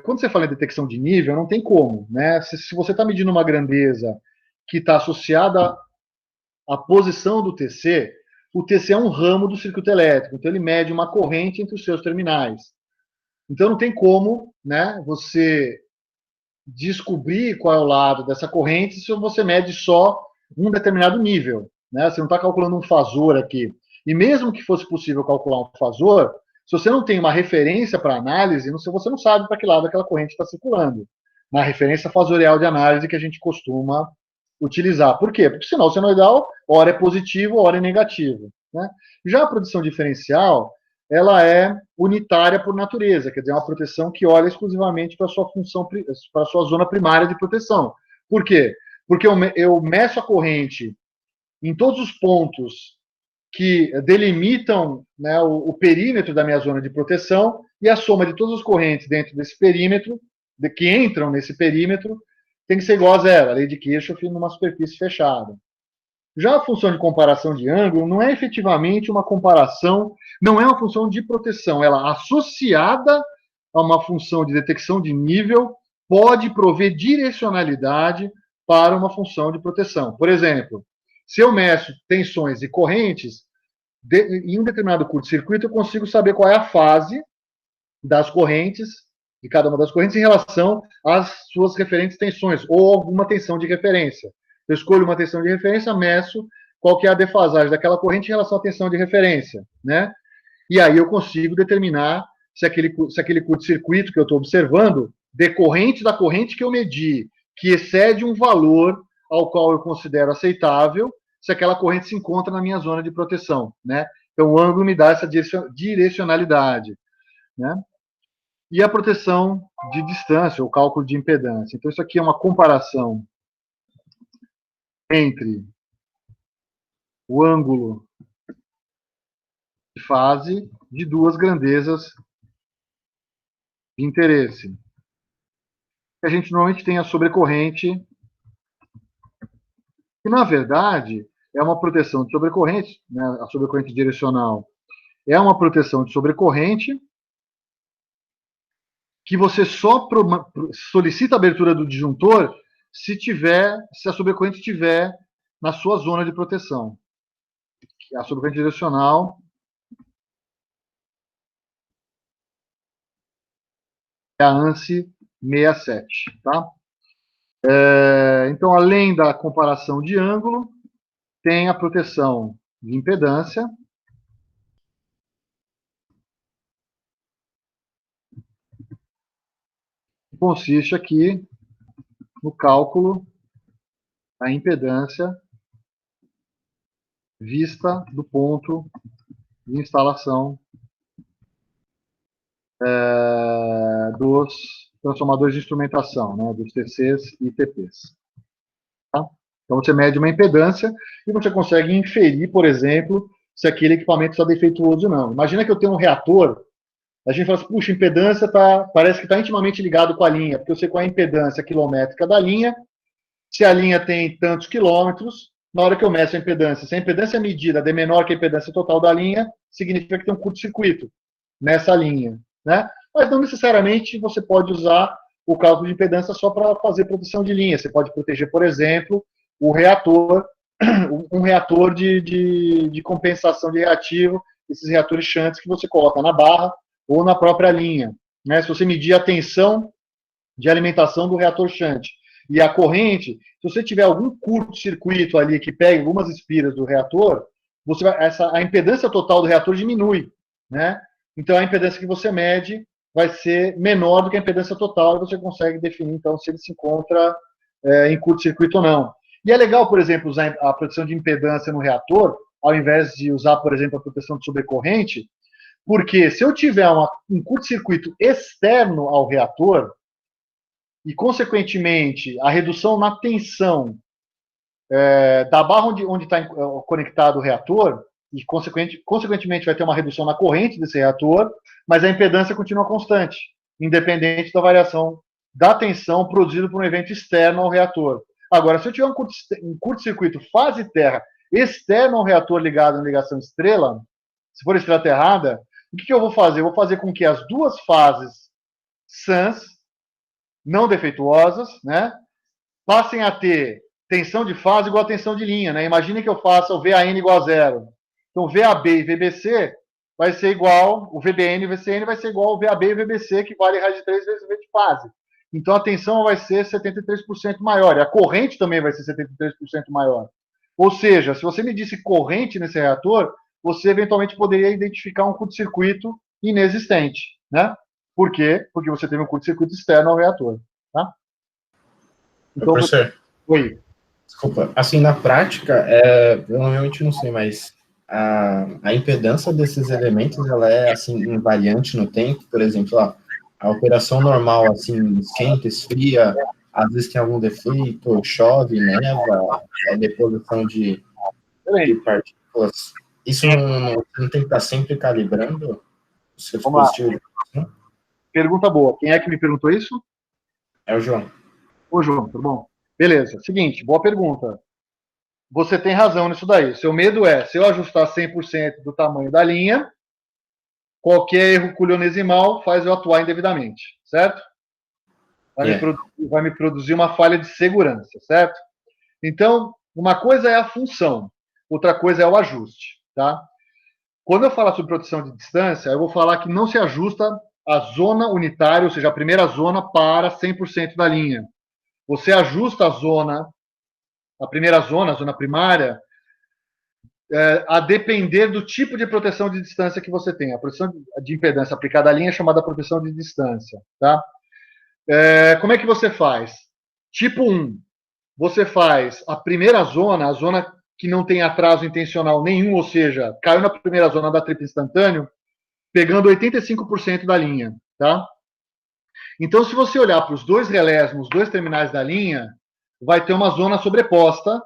Quando você fala em detecção de nível, não tem como. Né? Se você está medindo uma grandeza que está associada à posição do TC, o TC é um ramo do circuito elétrico, então ele mede uma corrente entre os seus terminais. Então não tem como, né, você descobrir qual é o lado dessa corrente se você mede só um determinado nível. Né? Você não está calculando um fasor aqui. E mesmo que fosse possível calcular um fasor, se você não tem uma referência para análise, você não sabe para que lado aquela corrente está circulando. Na referência fasorial de análise que a gente costuma utilizar. Por quê? Porque sinal senoidal, ora é positivo, ora é negativo. Né? Já a proteção diferencial, ela é unitária por natureza, quer dizer, é uma proteção que olha exclusivamente para a sua função, para a sua zona primária de proteção. Por quê? Porque eu meço a corrente em todos os pontos que delimitam, né, o perímetro da minha zona de proteção, e a soma de todas as correntes dentro desse perímetro, que entram nesse perímetro, tem que ser igual a zero, a lei de Kirchhoff numa superfície fechada. Já a função de comparação de ângulo não é efetivamente uma comparação, não é uma função de proteção, ela associada a uma função de detecção de nível pode prover direcionalidade para uma função de proteção. Por exemplo, se eu meço tensões e correntes, em um determinado curto-circuito eu consigo saber qual é a fase das correntes, de cada uma das correntes, em relação às suas referentes tensões, ou alguma tensão de referência. Eu escolho uma tensão de referência, meço qual que é a defasagem daquela corrente em relação à tensão de referência, né? E aí eu consigo determinar se aquele curto-circuito que eu estou observando, decorrente da corrente que eu medi, que excede um valor ao qual eu considero aceitável, se aquela corrente se encontra na minha zona de proteção, né? Então, o ângulo me dá essa direcionalidade, né? E a proteção de distância, o cálculo de impedância. Então, isso aqui é uma comparação entre o ângulo de fase de duas grandezas de interesse. A gente normalmente tem a sobrecorrente, que na verdade é uma proteção de sobrecorrente, né? A sobrecorrente direcional é uma proteção de sobrecorrente que você só solicita a abertura do disjuntor se a sobrecorrente estiver na sua zona de proteção. A sobrecorrente direcional é a ANSI 67, tá? Então, além da comparação de ângulo, tem a proteção de impedância, que consiste aqui no cálculo da impedância vista do ponto de instalação dos transformadores de instrumentação, né, dos TCs e TPs. Tá? Então, você mede uma impedância e você consegue inferir, por exemplo, se aquele equipamento está defeituoso ou não. Imagina que eu tenho um reator, a gente fala assim, puxa, a impedância parece que está intimamente ligado com a linha, porque eu sei qual é a impedância quilométrica da linha, se a linha tem tantos quilômetros, na hora que eu meço a impedância, se a impedância medida é menor que a impedância total da linha, significa que tem um curto-circuito nessa linha, né? Mas não necessariamente você pode usar o cálculo de impedância só para fazer proteção de linha. Você pode proteger, por exemplo, o reator, um reator de compensação de reativo, esses reatores shunts que você coloca na barra ou na própria linha, né? Se você medir a tensão de alimentação do reator shunt e a corrente, se você tiver algum curto-circuito ali que pegue algumas espiras do reator, a impedância total do reator diminui, né? Então, a impedância que você mede vai ser menor do que a impedância total e você consegue definir, então, se ele se encontra em curto-circuito ou não. E é legal, por exemplo, usar a proteção de impedância no reator, ao invés de usar, por exemplo, a proteção de sobrecorrente, porque se eu tiver um curto-circuito externo ao reator, e, consequentemente, a redução na tensão da barra onde está conectado o reator, e, consequentemente, vai ter uma redução na corrente desse reator, mas a impedância continua constante, independente da variação da tensão produzida por um evento externo ao reator. Agora, se eu tiver um curto-circuito fase-terra externo ao reator ligado em ligação estrela, se for estrela aterrada, o que eu vou fazer? Eu vou fazer com que as duas fases sãs, não defeituosas, né, passem a ter tensão de fase igual a tensão de linha, né? Imagine que eu faça o VAN igual a zero. Então, VAB e VBC vai ser igual, o VBN e o VCN vai ser igual ao VAB e o VBC, que vale raiz de 3 vezes o V de fase. Então, a tensão vai ser 73% maior, e a corrente também vai ser 73% maior. Ou seja, se você medisse corrente nesse reator, você eventualmente poderia identificar um curto-circuito inexistente, né? Por quê? Porque você teve um curto-circuito externo ao reator, tá? Então, professor, oi. Desculpa, assim, na prática, eu realmente não sei, mas a impedância desses elementos, ela é, assim, invariante no tempo, por exemplo, a operação normal, assim, esquenta, esfria, às vezes tem algum defeito, chove, neva, deposição de partículas. Isso não tem que estar sempre calibrando o seu dispositivo? Pergunta boa. Quem é que me perguntou isso? É o João. Ô, João, tudo bom? Beleza. Seguinte, boa pergunta. Você tem razão nisso daí. Seu medo é, se eu ajustar 100% do tamanho da linha, qualquer erro culionesimal faz eu atuar indevidamente, certo? Vai me produzir uma falha de segurança, certo? Então, uma coisa é a função, outra coisa é o ajuste, tá? Quando eu falar sobre proteção de distância, eu vou falar que não se ajusta a zona unitária, ou seja, a primeira zona para 100% da linha. Você ajusta a primeira zona, a zona primária, a depender do tipo de proteção de distância que você tem. A proteção de impedância aplicada à linha é chamada proteção de distância, tá? Como é que você faz? Tipo 1, você faz a primeira zona, a zona que não tem atraso intencional nenhum, ou seja, caiu na primeira zona da tripla instantâneo, pegando 85% da linha, tá? Então, se você olhar para os dois relés nos dois terminais da linha, vai ter uma zona sobreposta,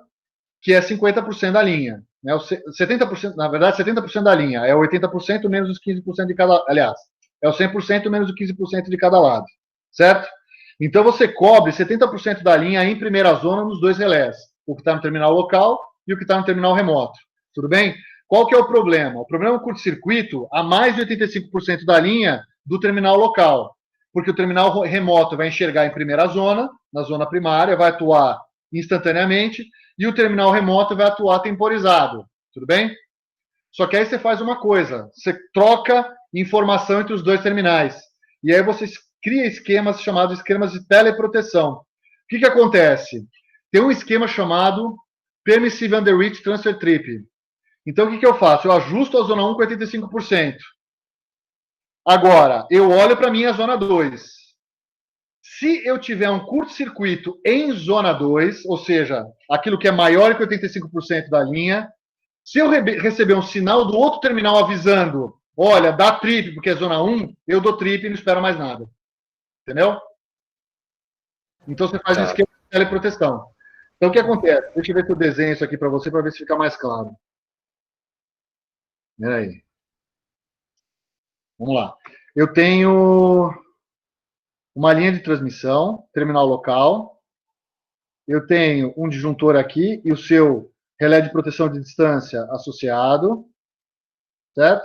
que é 50% da linha. Né? 70%, na verdade, 70% da linha. É o 80% menos os 15% de cada... Aliás, é o 100% menos os 15% de cada lado. Certo? Então, você cobre 70% da linha em primeira zona nos dois relés. O que está no terminal local e o que está no terminal remoto. Tudo bem? Qual que é o problema? O problema é o curto-circuito a mais de 85% da linha do terminal local. Porque o terminal remoto vai enxergar em primeira zona, na zona primária, vai atuar instantaneamente, e o terminal remoto vai atuar temporizado. Tudo bem? Só que aí você faz uma coisa, você troca informação entre os dois terminais. E aí você cria esquemas chamados esquemas de teleproteção. O que acontece? Tem um esquema chamado Permissive Underreach Transfer Trip. Então, o que eu faço? Eu ajusto a zona 1 com 85%. Agora, eu olho para a minha zona 2. Se eu tiver um curto-circuito em zona 2, ou seja, aquilo que é maior que 85% da linha, se eu receber um sinal do outro terminal avisando, olha, dá trip, porque é zona 1, eu dou trip e não espero mais nada. Entendeu? Então, você faz um esquema de teleproteção. Então, o que acontece? Deixa eu ver se eu desenho isso aqui para você, para ver se fica mais claro. Espera aí. Vamos lá. Eu tenho uma linha de transmissão, terminal local. Eu tenho um disjuntor aqui e o seu relé de proteção de distância associado. Certo?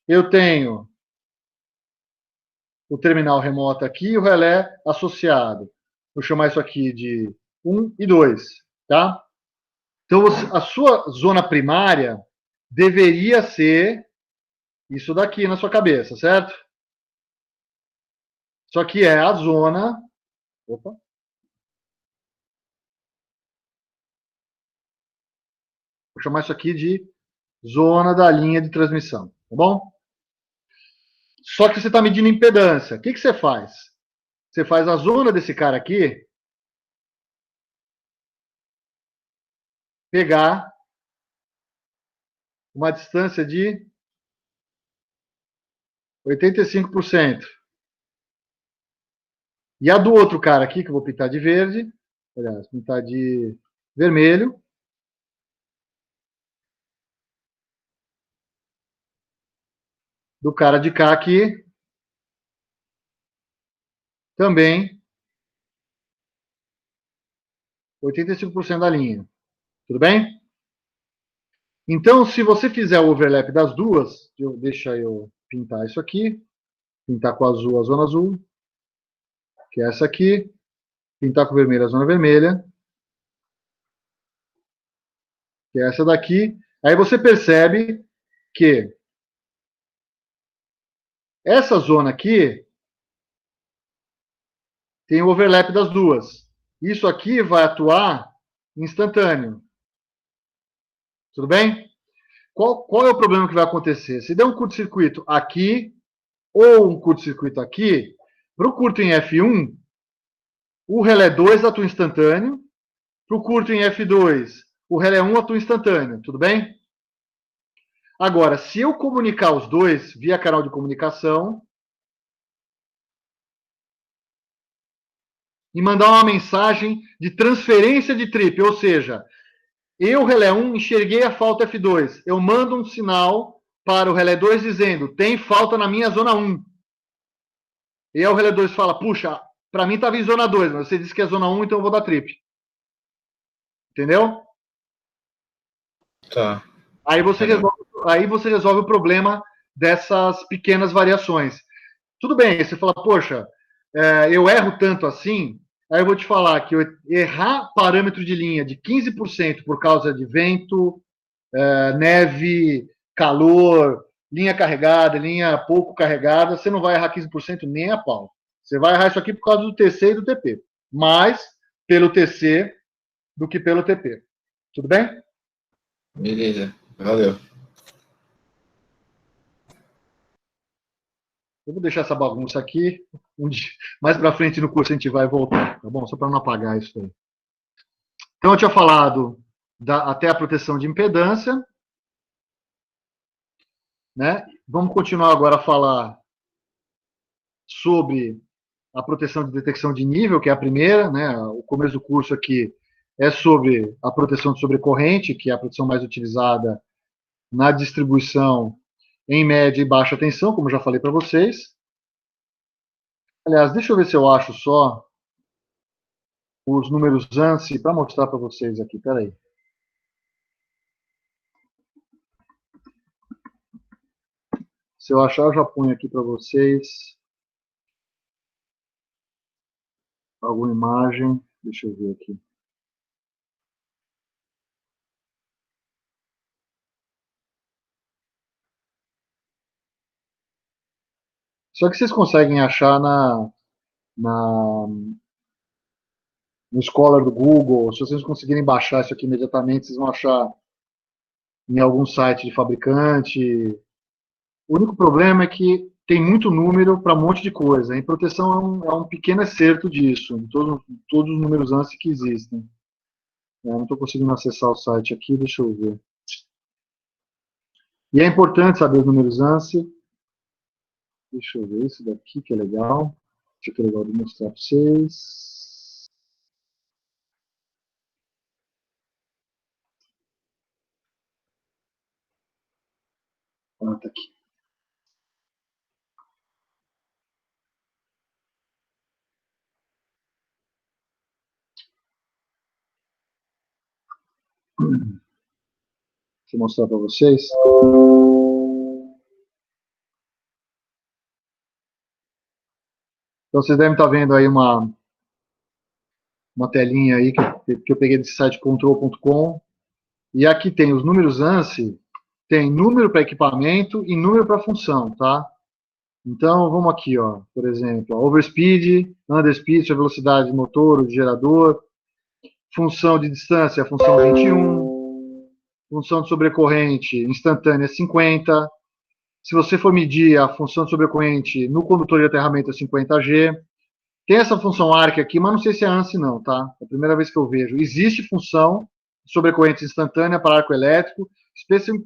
Eu tenho o terminal remoto aqui e o relé associado. Vou chamar isso aqui de 1 e 2. Tá? Então, a sua zona primária deveria ser isso daqui na sua cabeça, certo? Só que é a zona. Opa. Vou chamar isso aqui de zona da linha de transmissão, tá bom? Só que você está medindo impedância. O que você faz? Você faz a zona desse cara aqui pegar uma distância de 85%. E a do outro cara aqui, que eu vou pintar de verde, aliás, pintar de vermelho, do cara de cá aqui, também 85% da linha. Tudo bem? Então, se você fizer o overlap das duas, deixa eu pintar isso aqui, pintar com azul a zona azul, que é essa aqui, pintar com vermelho a zona vermelha, que é essa daqui. Aí você percebe que essa zona aqui tem o overlap das duas. Isso aqui vai atuar instantâneo. Tudo bem? Qual é o problema que vai acontecer? Se der um curto-circuito aqui ou um curto-circuito aqui, para o curto em F1, o relé 2 atua instantâneo. Para o curto em F2, o relé 1 atua instantâneo. Tudo bem? Agora, se eu comunicar os dois via canal de comunicação e mandar uma mensagem de transferência de trip, ou seja, eu, relé 1, enxerguei a falta F2. Eu mando um sinal para o relé 2 dizendo, tem falta na minha zona 1. E aí o relé 2 fala, puxa, para mim estava em zona 2, mas você disse que é zona 1, então eu vou dar trip. Entendeu? Tá. Aí você resolve o problema dessas pequenas variações. Tudo bem, você fala, poxa, eu erro tanto assim, aí eu vou te falar que errar parâmetro de linha de 15% por causa de vento, neve, calor, linha carregada, linha pouco carregada, você não vai errar 15% nem a pau. Você vai errar isso aqui por causa do TC e do TP. Mais pelo TC do que pelo TP. Tudo bem? Beleza, valeu. Eu vou deixar essa bagunça aqui. Mais para frente no curso a gente vai voltar, tá bom? Só para não apagar isso aí. Então, eu tinha falado até a proteção de impedância. Né? Vamos continuar agora a falar sobre a proteção de detecção de nível, que é a primeira. Né? O começo do curso aqui é sobre a proteção de sobrecorrente, que é a proteção mais utilizada na distribuição em média e baixa tensão, como já falei para vocês. Aliás, deixa eu ver se eu acho só os números ANSI para mostrar para vocês aqui. Espera aí. Se eu achar, eu já ponho aqui para vocês alguma imagem. Deixa eu ver aqui. Só que vocês conseguem achar no Scholar do Google. Se vocês conseguirem baixar isso aqui imediatamente, vocês vão achar em algum site de fabricante. O único problema é que tem muito número para um monte de coisa. Em proteção é um pequeno excerto disso, em todos os números ANSI que existem. Não estou conseguindo acessar o site aqui, deixa eu ver. E é importante saber os números ANSI. Deixa eu ver isso daqui que é legal. Isso aqui é legal de mostrar para vocês. Ah, tá aqui. Deixa eu mostrar para vocês. Então, vocês devem estar vendo aí uma telinha aí que eu peguei desse site control.com. E aqui tem os números ANSI, tem número para equipamento e número para função, tá? Então, vamos aqui, ó, por exemplo, overspeed, underspeed, a velocidade do motor, do gerador, função de distância, função 21, função de sobrecorrente instantânea 50. Se você for medir a função de sobrecorrente no condutor de aterramento é 50G. Tem essa função ARC aqui, mas não sei se é ANSI não, tá? É a primeira vez que eu vejo. Existe função de sobrecorrente instantânea para arco elétrico,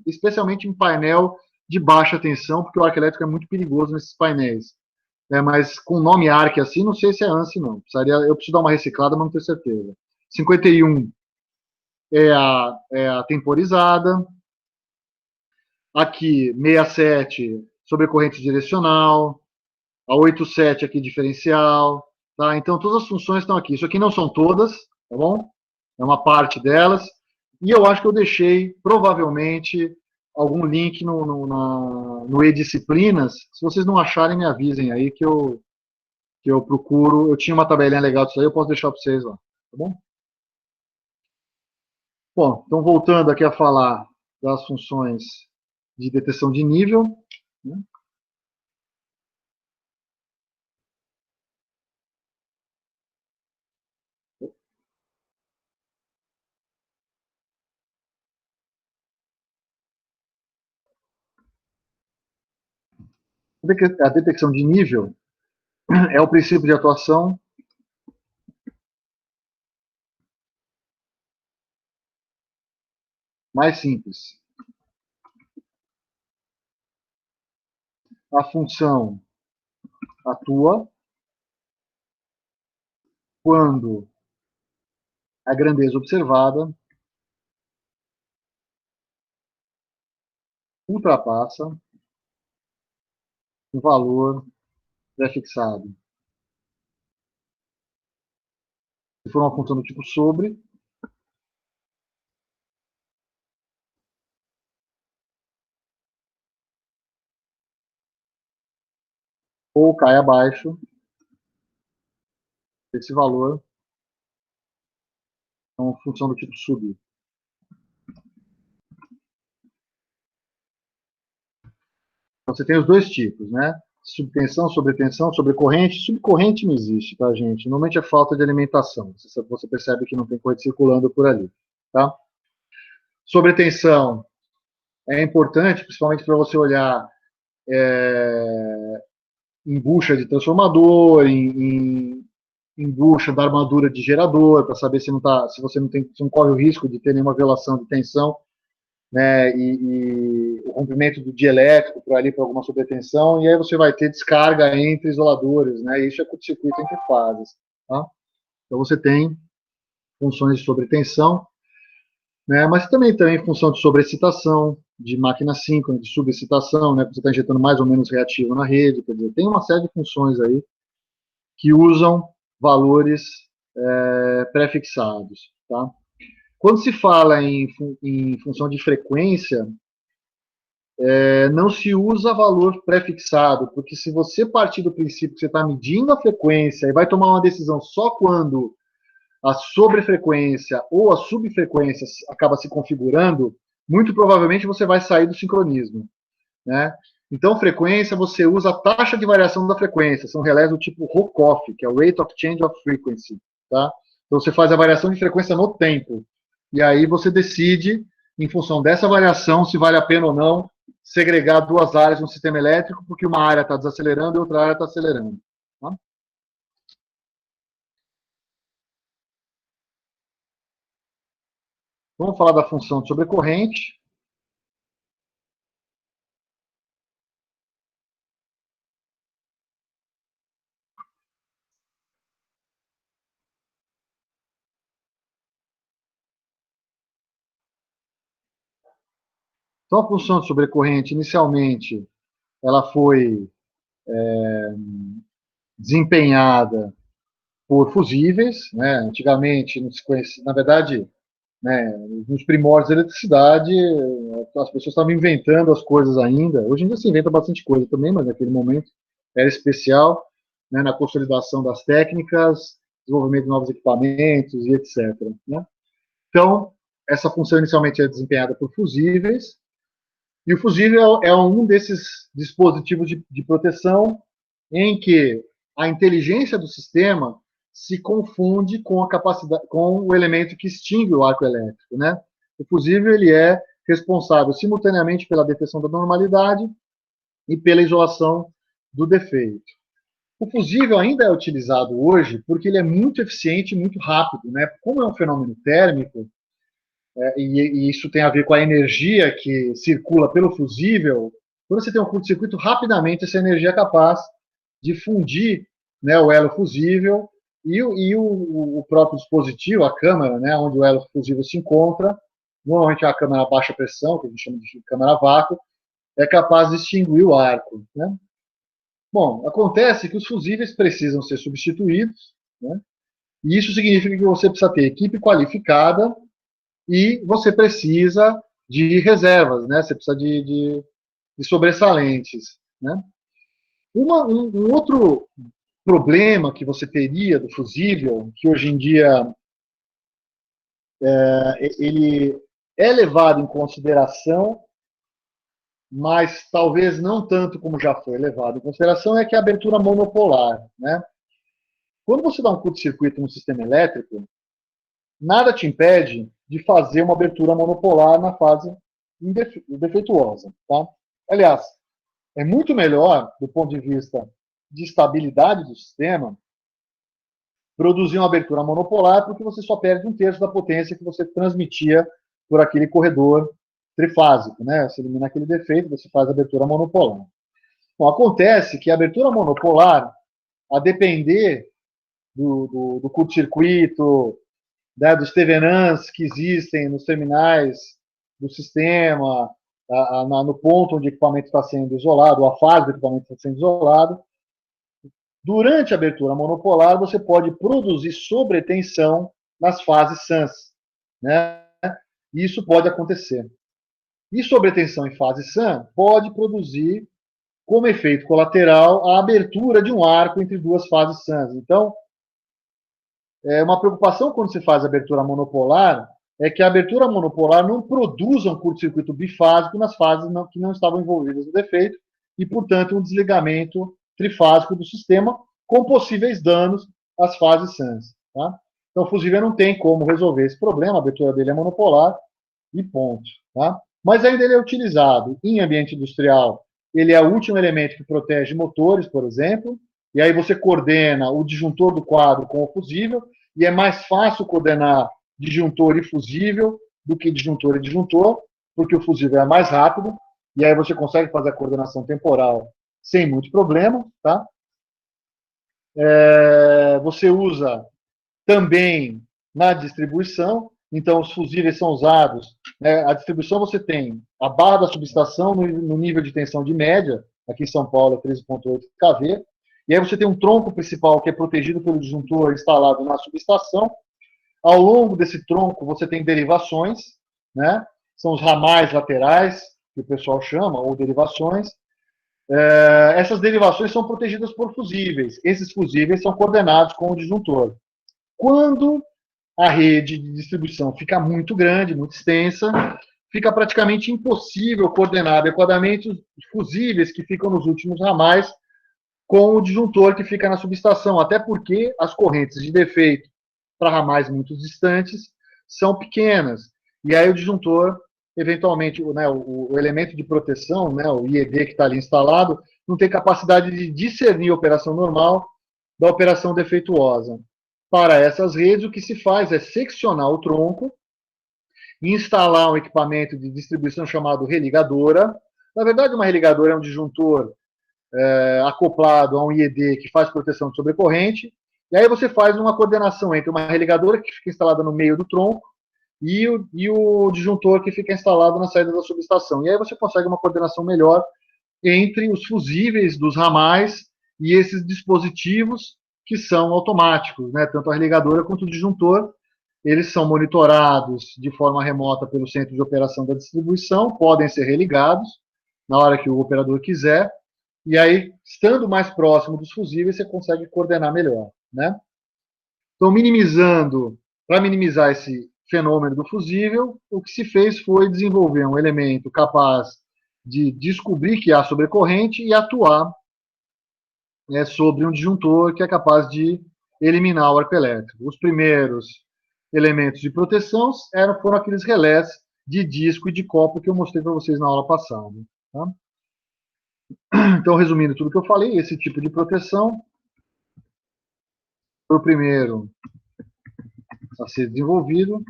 especialmente em painel de baixa tensão, porque o arco elétrico é muito perigoso nesses painéis. Mas com o nome ARC assim, não sei se é ANSI não. Eu preciso dar uma reciclada, mas não tenho certeza. 51 é a temporizada. Aqui, 67, sobrecorrente direcional. A 87 aqui, diferencial. Tá? Então, todas as funções estão aqui. Isso aqui não são todas, tá bom? É uma parte delas. E eu acho que eu deixei, provavelmente, algum link no e-disciplinas. Se vocês não acharem, me avisem aí que eu procuro. Eu tinha uma tabelinha legal disso aí, eu posso deixar para vocês lá. Tá bom? Bom, então voltando aqui a falar das funções de detecção de nível. Né? A detecção de nível é o princípio de atuação mais simples. A função atua quando a grandeza observada ultrapassa o valor prefixado. Se for uma função do tipo sobre, ou cai abaixo desse valor, é uma função do tipo sub. Então, você tem os dois tipos, né? Subtensão, sobretensão, sobrecorrente. Subcorrente não existe, tá, gente? Normalmente é falta de alimentação. Você percebe que não tem corrente circulando por ali, tá? Sobretensão é importante, principalmente para você olhar em bucha de transformador, em bucha da armadura de gerador, para saber se você não corre o risco de ter nenhuma violação de tensão, né, e o rompimento do dielétrico por ali, por alguma sobretensão, e aí você vai ter descarga entre isoladores, né, e isso é curto-circuito entre fases. Tá? Então você tem funções de sobretensão, né, mas também tem função de sobreexcitação, de máquina síncrona, de subexcitação, né, você está injetando mais ou menos reativo na rede, quer dizer, tem uma série de funções aí que usam valores prefixados. Tá? Quando se fala em função de frequência, não se usa valor prefixado, porque se você partir do princípio que você está medindo a frequência e vai tomar uma decisão só quando a sobrefrequência ou a subfrequência acaba se configurando, muito provavelmente você vai sair do sincronismo. Né? Então, frequência, você usa a taxa de variação da frequência, são relés do tipo Rocoff, que é o Rate of Change of Frequency, tá? Então, você faz a variação de frequência no tempo, e aí você decide, em função dessa variação, se vale a pena ou não segregar duas áreas no sistema elétrico, porque uma área está desacelerando e outra área está acelerando. Tá? Vamos falar da função de sobrecorrente. Então, a função de sobrecorrente, inicialmente, ela foi desempenhada por fusíveis, né? Antigamente, não se conhecia, na verdade, né, nos primórdios da eletricidade, as pessoas estavam inventando as coisas ainda. Hoje em dia se inventa bastante coisa também, mas naquele momento era especial, né, na consolidação das técnicas, desenvolvimento de novos equipamentos e etc. Né? Então, essa função inicialmente é desempenhada por fusíveis, e o fusível é um desses dispositivos de proteção em que a inteligência do sistema se confunde com a capacidade, com o elemento que extingue o arco elétrico, né? O fusível ele é responsável simultaneamente pela detecção da normalidade e pela isolação do defeito. O fusível ainda é utilizado hoje porque ele é muito eficiente e muito rápido, né? Como é um fenômeno térmico, e isso tem a ver com a energia que circula pelo fusível, quando você tem um curto-circuito, rapidamente essa energia é capaz de fundir, né, o elo fusível e o próprio dispositivo, a câmara, né, onde o elo fusível se encontra, normalmente é a câmara a baixa pressão, que a gente chama de câmara a vácuo, é capaz de extinguir o arco. Né? Bom, acontece que os fusíveis precisam ser substituídos, né, e isso significa que você precisa ter equipe qualificada e você precisa de reservas, né? Você precisa de sobressalentes, né? Um outro problema que você teria do fusível, que hoje em dia ele é levado em consideração, mas talvez não tanto como já foi levado em consideração, é que a abertura monopolar, né? Quando você dá um curto-circuito no sistema elétrico, nada te impede de fazer uma abertura monopolar na fase defeituosa. Tá? Aliás, é muito melhor, do ponto de vista de estabilidade do sistema, produzir uma abertura monopolar, porque você só perde um terço da potência que você transmitia por aquele corredor trifásico. Né? Você elimina aquele defeito, você faz a abertura monopolar. Bom, acontece que a abertura monopolar, a depender do curto-circuito, né, dos tevenãs que existem nos terminais do sistema, no ponto onde o equipamento está sendo isolado, ou a fase do equipamento está sendo isolado. Durante a abertura monopolar, você pode produzir sobretensão nas fases SANS. Né? Isso pode acontecer. E sobretensão em fase SAN pode produzir, como efeito colateral, a abertura de um arco entre duas fases SANS. Então, uma preocupação quando se faz a abertura monopolar é que a abertura monopolar não produza um curto-circuito bifásico nas fases que não estavam envolvidas no defeito e, portanto, um desligamento trifásico do sistema com possíveis danos às fases SANS. Tá? Então, o fusível não tem como resolver esse problema, a abertura dele é monopolar e ponto. Tá? Mas ainda ele é utilizado em ambiente industrial. Ele é o último elemento que protege motores, por exemplo, e aí você coordena o disjuntor do quadro com o fusível, e é mais fácil coordenar disjuntor e fusível do que disjuntor e disjuntor, porque o fusível é mais rápido, e aí você consegue fazer a coordenação temporal sem muito problema. Tá? Você usa também na distribuição, então os fusíveis são usados, né, a distribuição você tem a barra da subestação no nível de tensão de média, aqui em São Paulo é 13,8 kV, e aí você tem um tronco principal que é protegido pelo disjuntor instalado na subestação. Ao longo desse tronco você tem derivações, né, são os ramais laterais, que o pessoal chama, ou derivações. Essas derivações são protegidas por fusíveis. Esses fusíveis são coordenados com o disjuntor. Quando a rede de distribuição fica muito grande, muito extensa, fica praticamente impossível coordenar adequadamente os fusíveis que ficam nos últimos ramais com o disjuntor que fica na subestação, até porque as correntes de defeito para ramais muito distantes são pequenas. E aí o disjuntor, eventualmente, né, o elemento de proteção, né, o IED que está ali instalado, não tem capacidade de discernir a operação normal da operação defeituosa. Para essas redes, o que se faz é seccionar o tronco, instalar um equipamento de distribuição chamado religadora. Na verdade, uma religadora é um disjuntor acoplado a um IED que faz proteção de sobrecorrente, e aí você faz uma coordenação entre uma religadora que fica instalada no meio do tronco e o disjuntor que fica instalado na saída da subestação. E aí você consegue uma coordenação melhor entre os fusíveis dos ramais e esses dispositivos que são automáticos, né? Tanto a religadora quanto o disjuntor, eles são monitorados de forma remota pelo centro de operação da distribuição, podem ser religados na hora que o operador quiser, e aí, estando mais próximo dos fusíveis, você consegue coordenar melhor, né? Então, para minimizar esse fenômeno do fusível, o que se fez foi desenvolver um elemento capaz de descobrir que há sobrecorrente e atuar sobre um disjuntor que é capaz de eliminar o arco elétrico. Os primeiros elementos de proteção foram aqueles relés de disco e de copo que eu mostrei para vocês na aula passada. Tá? Então, resumindo tudo que eu falei, esse tipo de proteção foi o primeiro a ser desenvolvido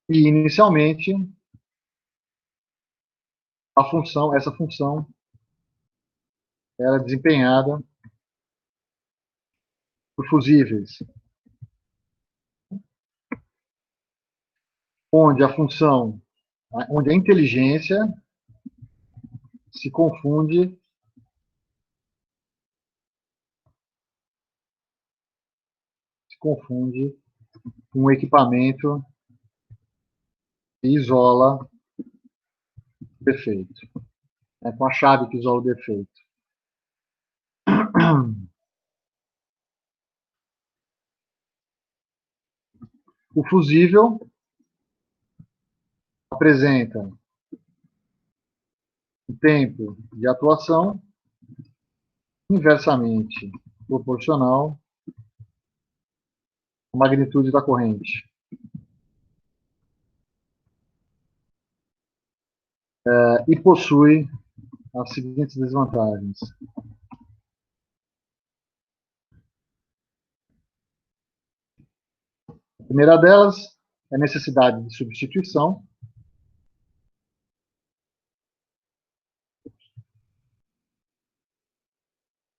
e, inicialmente, essa função era desempenhada por fusíveis, onde a inteligência se confunde com um equipamento que isola o defeito, com a chave que isola o defeito. O fusível apresenta o tempo de atuação inversamente proporcional à magnitude da corrente. E possui as seguintes desvantagens. A primeira delas é a necessidade de substituição.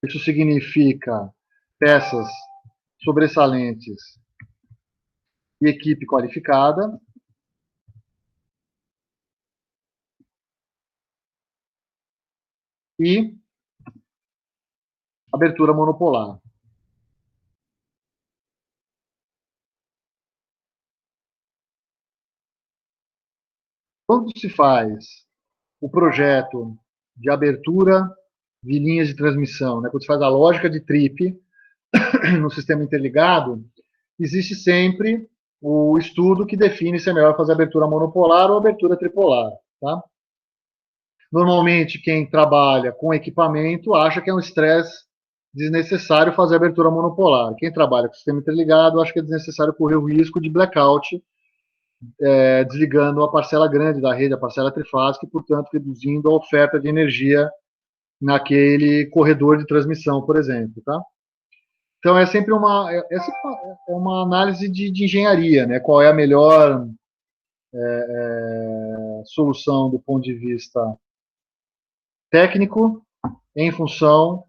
Isso significa peças sobressalentes e equipe qualificada. E abertura monopolar. Quando se faz o projeto de abertura de linhas de transmissão, né, quando se faz a lógica de trip no sistema interligado, existe sempre o estudo que define se é melhor fazer abertura monopolar ou abertura tripolar. Tá? Normalmente, quem trabalha com equipamento acha que é um estresse desnecessário fazer abertura monopolar. Quem trabalha com sistema interligado acha que é desnecessário correr o risco de blackout, desligando a parcela grande da rede, a parcela trifásica, e, portanto, reduzindo a oferta de energia naquele corredor de transmissão, por exemplo. Tá? Então, é sempre uma análise de engenharia, né? Qual é a melhor solução do ponto de vista técnico em função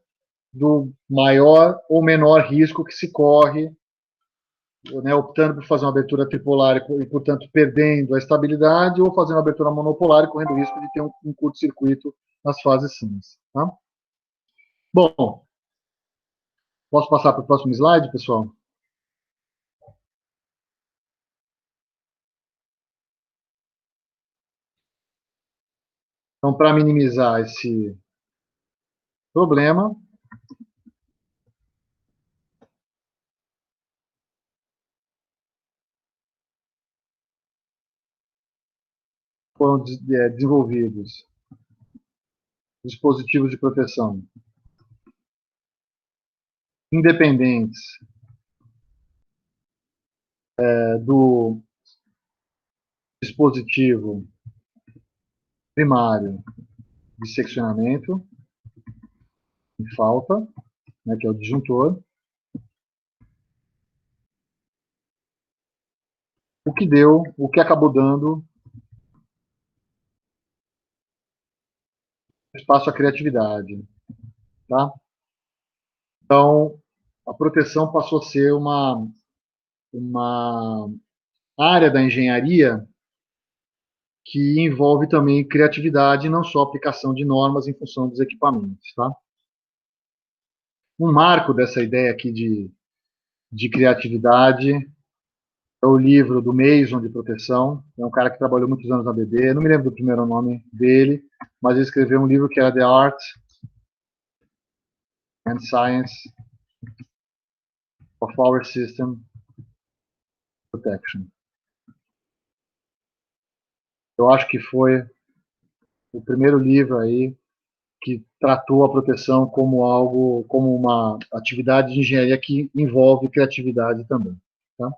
do maior ou menor risco que se corre, né, optando por fazer uma abertura tripolar e, portanto, perdendo a estabilidade, ou fazendo uma abertura monopolar e correndo o risco de ter um curto-circuito nas fases cinza. Tá? Bom, posso passar para o próximo slide, pessoal? Então, para minimizar esse problema, foram desenvolvidos dispositivos de proteção independentes do dispositivo primário de seccionamento em falta, né, que é o disjuntor, o que acabou dando espaço à criatividade, tá? Então, a proteção passou a ser uma área da engenharia que envolve também criatividade, não só aplicação de normas em função dos equipamentos, tá? Um marco dessa ideia aqui de criatividade é o livro do Mason de proteção. É um cara que trabalhou muitos anos na BD, não me lembro do primeiro nome dele, mas ele escreveu um livro que era The Art and Science of Our System Protection. Eu acho que foi o primeiro livro aí que tratou a proteção como algo, como uma atividade de engenharia que envolve criatividade também. Tá?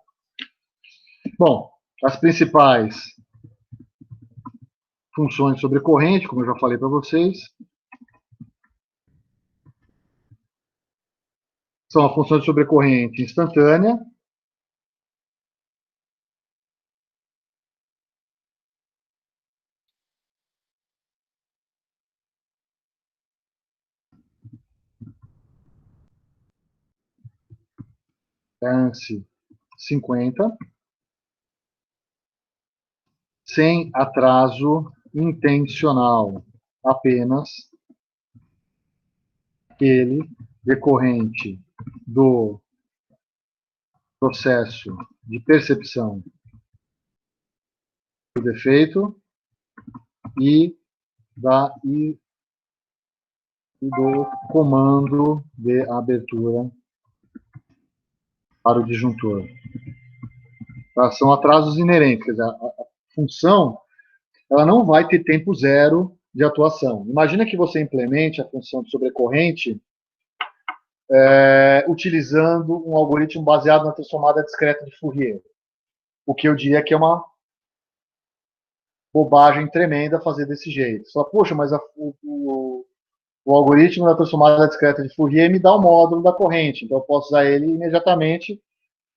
Bom, as principais funções sobre corrente, como eu já falei para vocês, são a função de sobrecorrente instantânea, ANSI 50, sem atraso intencional, apenas ele decorrente do processo de percepção do defeito e do comando de abertura para o disjuntor. Tá? São atrasos inerentes, quer dizer, a função ela não vai ter tempo zero de atuação. Imagina que você implemente a função de sobrecorrente utilizando um algoritmo baseado na transformada discreta de Fourier. O que eu diria que é uma bobagem tremenda fazer desse jeito. Você fala, poxa, mas o algoritmo da transformada discreta de Fourier me dá o módulo da corrente, então eu posso usar ele imediatamente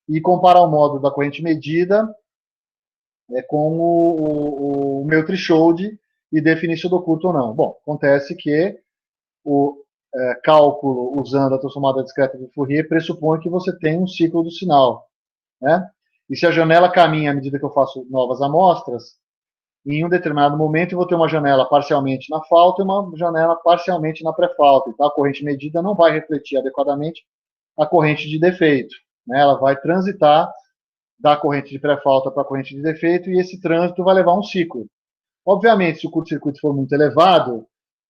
e comparar o módulo da corrente medida com o meu threshold e definir se eu dou curto ou não. Bom, acontece que o cálculo usando a transformada discreta de Fourier pressupõe que você tem um ciclo do sinal, né? E se a janela caminha à medida que eu faço novas amostras, em um determinado momento eu vou ter uma janela parcialmente na falta e uma janela parcialmente na pré-falta. Então, a corrente medida não vai refletir adequadamente a corrente de defeito, né? Ela vai transitar da corrente de pré-falta para a corrente de defeito e esse trânsito vai levar um ciclo. Obviamente, se o curto-circuito for muito elevado,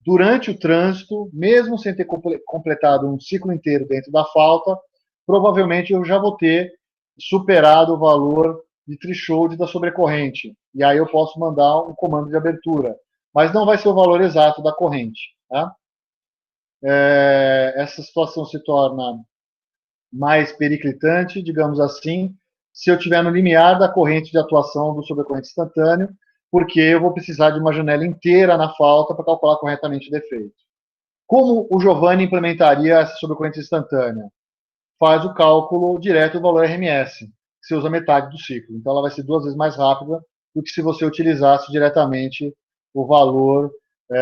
durante o trânsito, mesmo sem ter completado um ciclo inteiro dentro da falta, provavelmente eu já vou ter superado o valor de threshold da sobrecorrente. E aí eu posso mandar um comando de abertura. Mas não vai ser o valor exato da corrente. Tá? Essa situação se torna mais periclitante, digamos assim, se eu estiver no limiar da corrente de atuação do sobrecorrente instantâneo, porque eu vou precisar de uma janela inteira na falta para calcular corretamente o defeito. Como o Giovanni implementaria essa sobrecorrente instantânea? Faz o cálculo direto do valor RMS, que você usa metade do ciclo. Então, ela vai ser 2 vezes mais rápida do que se você utilizasse diretamente o valor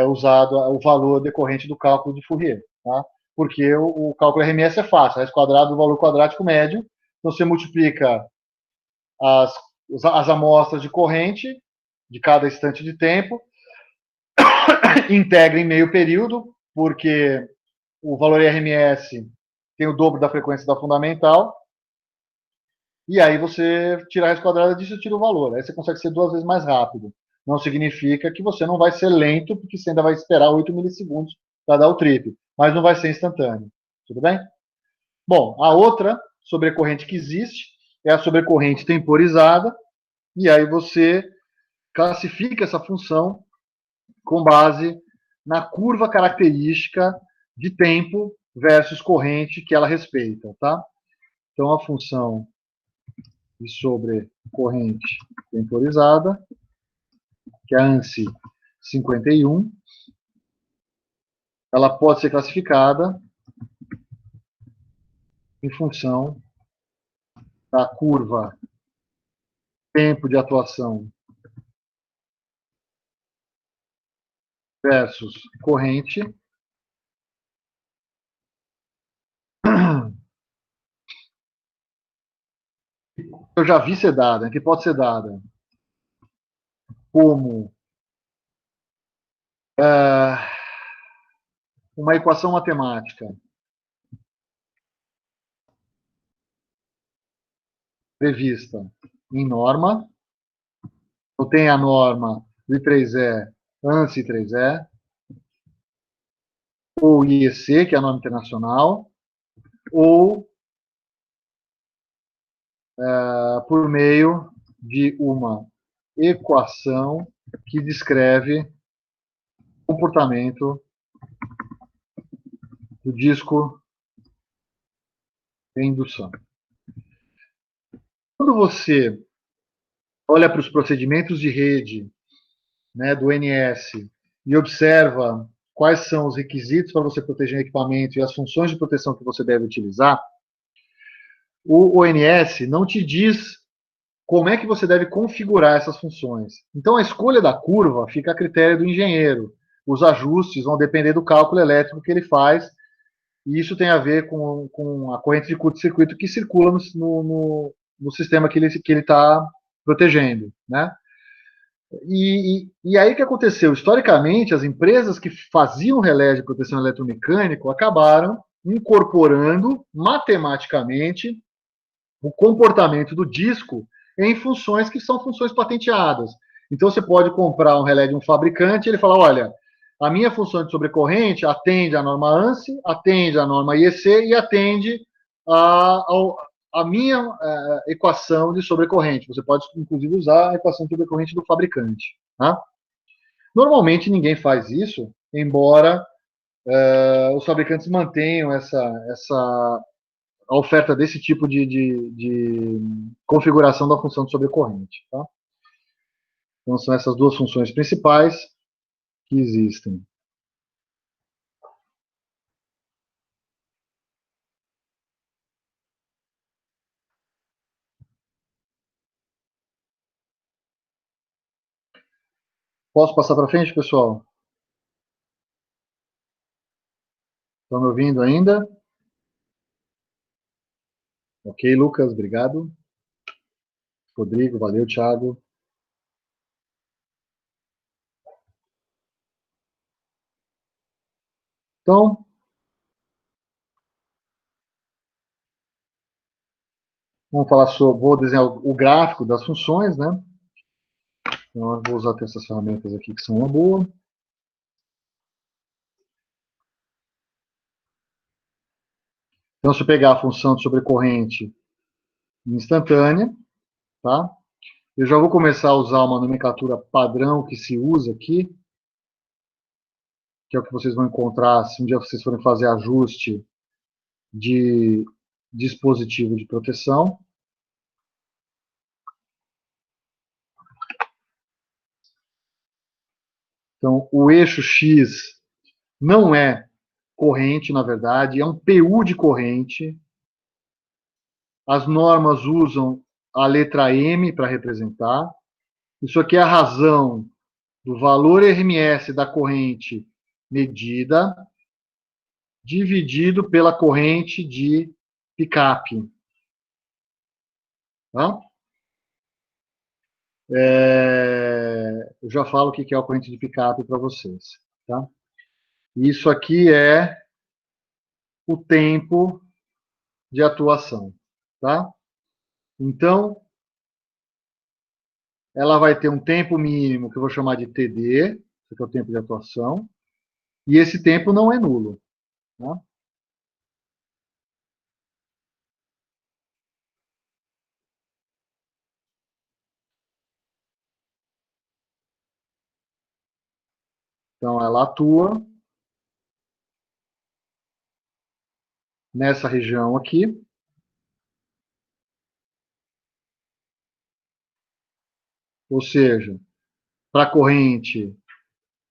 usado, o valor decorrente do cálculo de Fourier. Tá? Porque o cálculo RMS é fácil, raiz quadrada do valor quadrático médio. Então, você multiplica as amostras de corrente de cada instante de tempo, integra em meio período, porque o valor RMS tem o dobro da frequência da fundamental, e aí você tira a raiz quadrada disso e tira o valor. Aí você consegue ser 2 vezes mais rápido. Não significa que você não vai ser lento, porque você ainda vai esperar 8 milissegundos para dar o trip, mas não vai ser instantâneo. Tudo bem? Bom, a outra sobrecorrente que existe é a sobrecorrente temporizada, e aí você classifica essa função com base na curva característica de tempo versus corrente que ela respeita, tá? Então, a função de sobre corrente temporizada, que é a ANSI 51, ela pode ser classificada em função da curva tempo de atuação versus corrente. Eu já vi ser dada, que pode ser dada como uma equação matemática prevista em norma. Eu tenho a norma do I3E, ANSI 3E, ou IEC, que é a norma internacional, ou por meio de uma equação que descreve o comportamento do disco em indução. Quando você olha para os procedimentos de rede, né, do NS e observa quais são os requisitos para você proteger o equipamento e as funções de proteção que você deve utilizar, o ONS não te diz como é que você deve configurar essas funções. Então, a escolha da curva fica a critério do engenheiro. Os ajustes vão depender do cálculo elétrico que ele faz, e isso tem a ver com a corrente de curto-circuito que circula no sistema que ele está protegendo, né? E aí o que aconteceu? Historicamente, as empresas que faziam relé de proteção eletromecânico acabaram incorporando matematicamente o comportamento do disco em funções que são funções patenteadas. Então, você pode comprar um relé de um fabricante e ele fala, olha, a minha função de sobrecorrente atende à norma ANSI, atende à norma IEC e atende a minha equação de sobrecorrente. Você pode, inclusive, usar a equação de sobrecorrente do fabricante. Tá? Normalmente, ninguém faz isso, embora os fabricantes mantenham a oferta desse tipo de configuração da função de sobrecorrente. Tá? Então, são essas duas funções principais que existem. Posso passar para frente, pessoal? Estão me ouvindo ainda? Ok, Lucas, obrigado. Rodrigo, valeu, Thiago. Então, vamos falar sobre, vou desenhar o gráfico das funções, né? Então, eu vou usar essas ferramentas aqui que são uma boa. Então, se eu pegar a função de sobrecorrente instantânea, tá? Eu já vou começar a usar uma nomenclatura padrão que se usa aqui, que é o que vocês vão encontrar se um dia vocês forem fazer ajuste de dispositivo de proteção. Então, o eixo X não é corrente, na verdade, é um PU de corrente. As normas usam a letra M para representar. Isso aqui é a razão do valor RMS da corrente medida, dividido pela corrente de picape. Tá? Eu já falo o que é a corrente de picape para vocês. Tá? Isso aqui é o tempo de atuação. Tá? Então, ela vai ter um tempo mínimo, que eu vou chamar de TD, que é o tempo de atuação, e esse tempo não é nulo. Tá? Então, ela atua nessa região aqui. Ou seja, para a corrente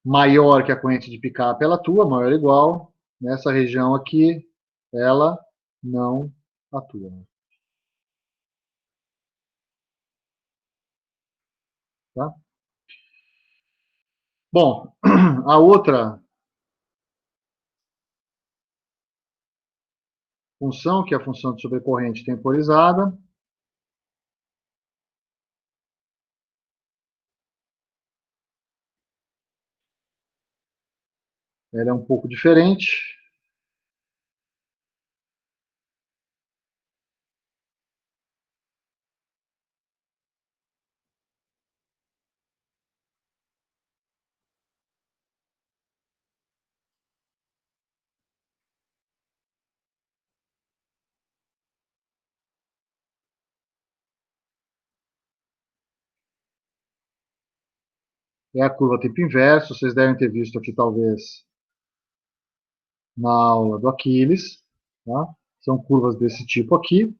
maior que a corrente de picape, ela atua, maior ou igual. Nessa região aqui, ela não atua. Tá? Bom, a outra função, que é a função de sobrecorrente temporizada, ela é um pouco diferente. É a curva tempo inverso, vocês devem ter visto aqui, talvez, na aula do Aquiles. Tá? São curvas desse tipo aqui.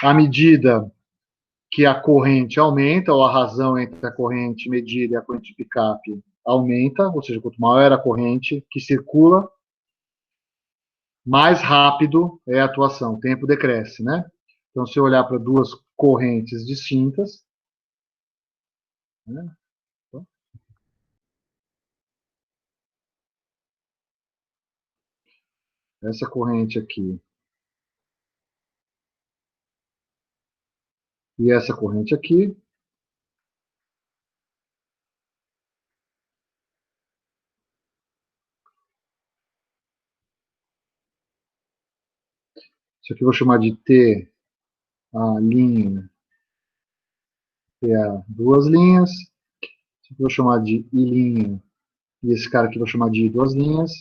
À medida que a corrente aumenta, ou a razão entre a corrente medida e a corrente de picape aumenta, ou seja, quanto maior a corrente que circula, mais rápido é a atuação, o tempo decresce, né? Então, se eu olhar para duas correntes distintas, né? Essa corrente aqui e essa corrente aqui, isso aqui eu vou chamar de T, a linha, TA, duas linhas, isso aqui eu vou chamar de I', e esse cara aqui eu vou chamar de duas linhas.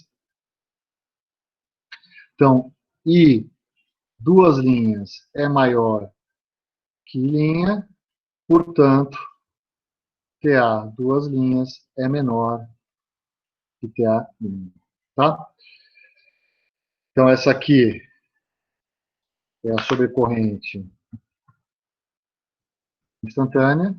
Então, I, duas linhas, é maior que linha, portanto, TA, duas linhas, é menor que TA linha. Tá? Então, essa aqui é a sobrecorrente instantânea.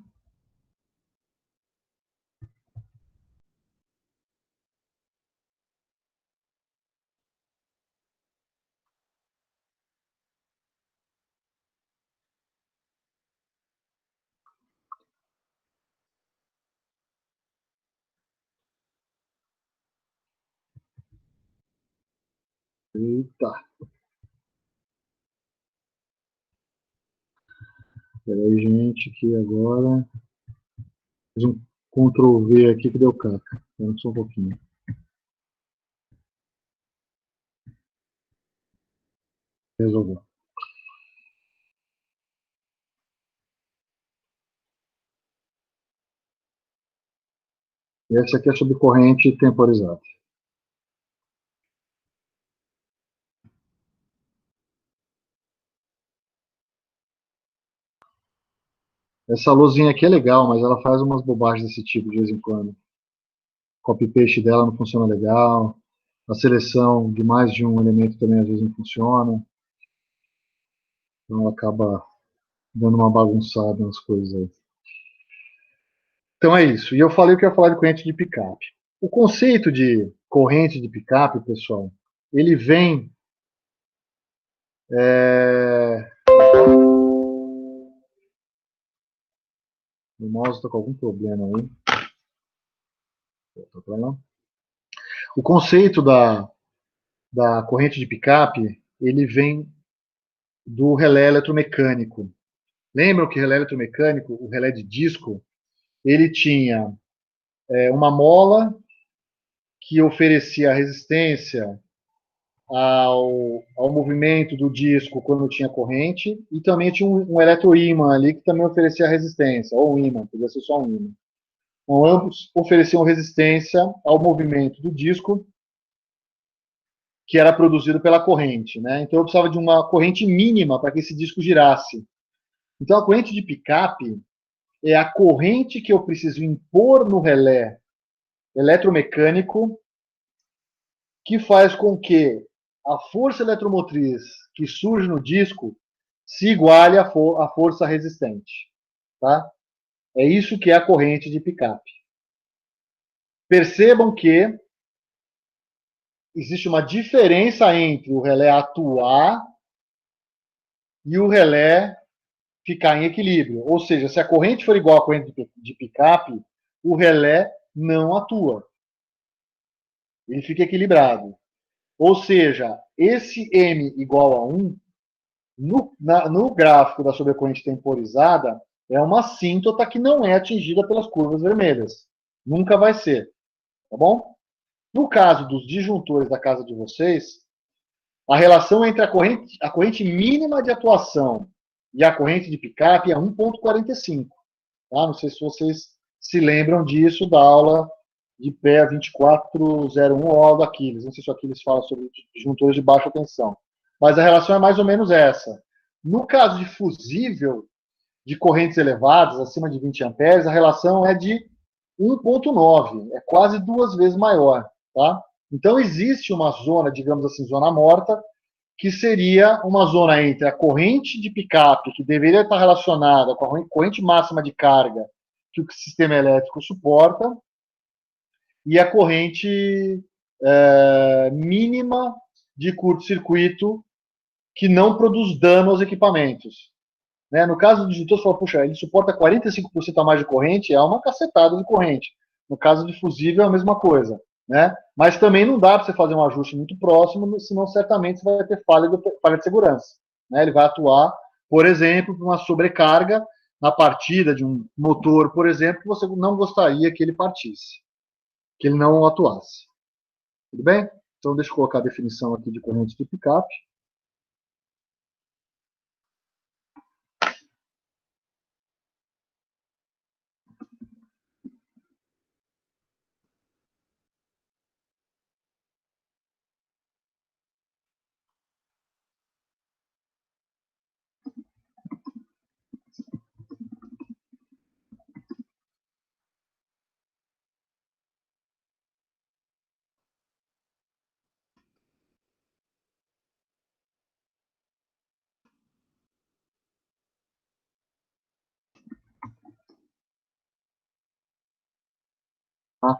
Eita. Peraí, gente, que agora... Fiz um Ctrl V aqui que deu caca. Espera só um pouquinho. Resolveu. Essa aqui é sobre corrente temporizada. Essa luzinha aqui é legal, mas ela faz umas bobagens desse tipo de vez em quando. Copy-paste dela não funciona legal. A seleção de mais de um elemento também às vezes não funciona. Então ela acaba dando uma bagunçada nas coisas aí. Então é isso. E eu falei o que eu ia falar de corrente de picape. O conceito de corrente de picape, pessoal, ele vem... O mouse está com algum problema aí. Volta para lá. O conceito da corrente de picape, ele vem do relé eletromecânico. Lembram que o relé eletromecânico, o relé de disco, ele tinha uma mola que oferecia resistência ao movimento do disco quando tinha corrente, e também tinha um eletroímã ali que também oferecia resistência, ou um ímã, podia ser só um ímã. Então, ambos ofereciam resistência ao movimento do disco que era produzido pela corrente, né? Então eu precisava de uma corrente mínima para que esse disco girasse. Então a corrente de picape é a corrente que eu preciso impor no relé eletromecânico que faz com que a força eletromotriz que surge no disco se iguale à força resistente. Tá? É isso que é a corrente de picape. Percebam que existe uma diferença entre o relé atuar e o relé ficar em equilíbrio. Ou seja, se a corrente for igual à corrente de picape, o relé não atua. Ele fica equilibrado. Ou seja, esse M igual a 1, no gráfico da sobrecorrente temporizada, é uma assíntota que não é atingida pelas curvas vermelhas. Nunca vai ser. Tá bom? No caso dos disjuntores da casa de vocês, a relação entre a corrente mínima de atuação e a corrente de picape é 1,45. Tá? Não sei se vocês se lembram disso da aula de pé 2401 ou aula do Aquiles. Não sei se o Aquiles fala sobre disjuntores de baixa tensão. Mas a relação é mais ou menos essa. No caso de fusível, de correntes elevadas, acima de 20 amperes, a relação é de 1,9. É quase 2 vezes maior. Tá? Então, existe uma zona, digamos assim, zona morta, que seria uma zona entre a corrente de picape, que deveria estar relacionada com a corrente máxima de carga que o sistema elétrico suporta, e a corrente mínima de curto-circuito que não produz dano aos equipamentos. Né? No caso do disjuntor, você fala, puxa, ele suporta 45% a mais de corrente, é uma cacetada de corrente. No caso de fusível, é a mesma coisa. Né? Mas também não dá para você fazer um ajuste muito próximo, senão certamente você vai ter falha de segurança. Né? Ele vai atuar, por exemplo, por uma sobrecarga na partida de um motor, por exemplo, que você não gostaria que ele partisse, que ele não atuasse. Tudo bem? Então, deixa eu colocar a definição aqui de corrente de picape. Tá?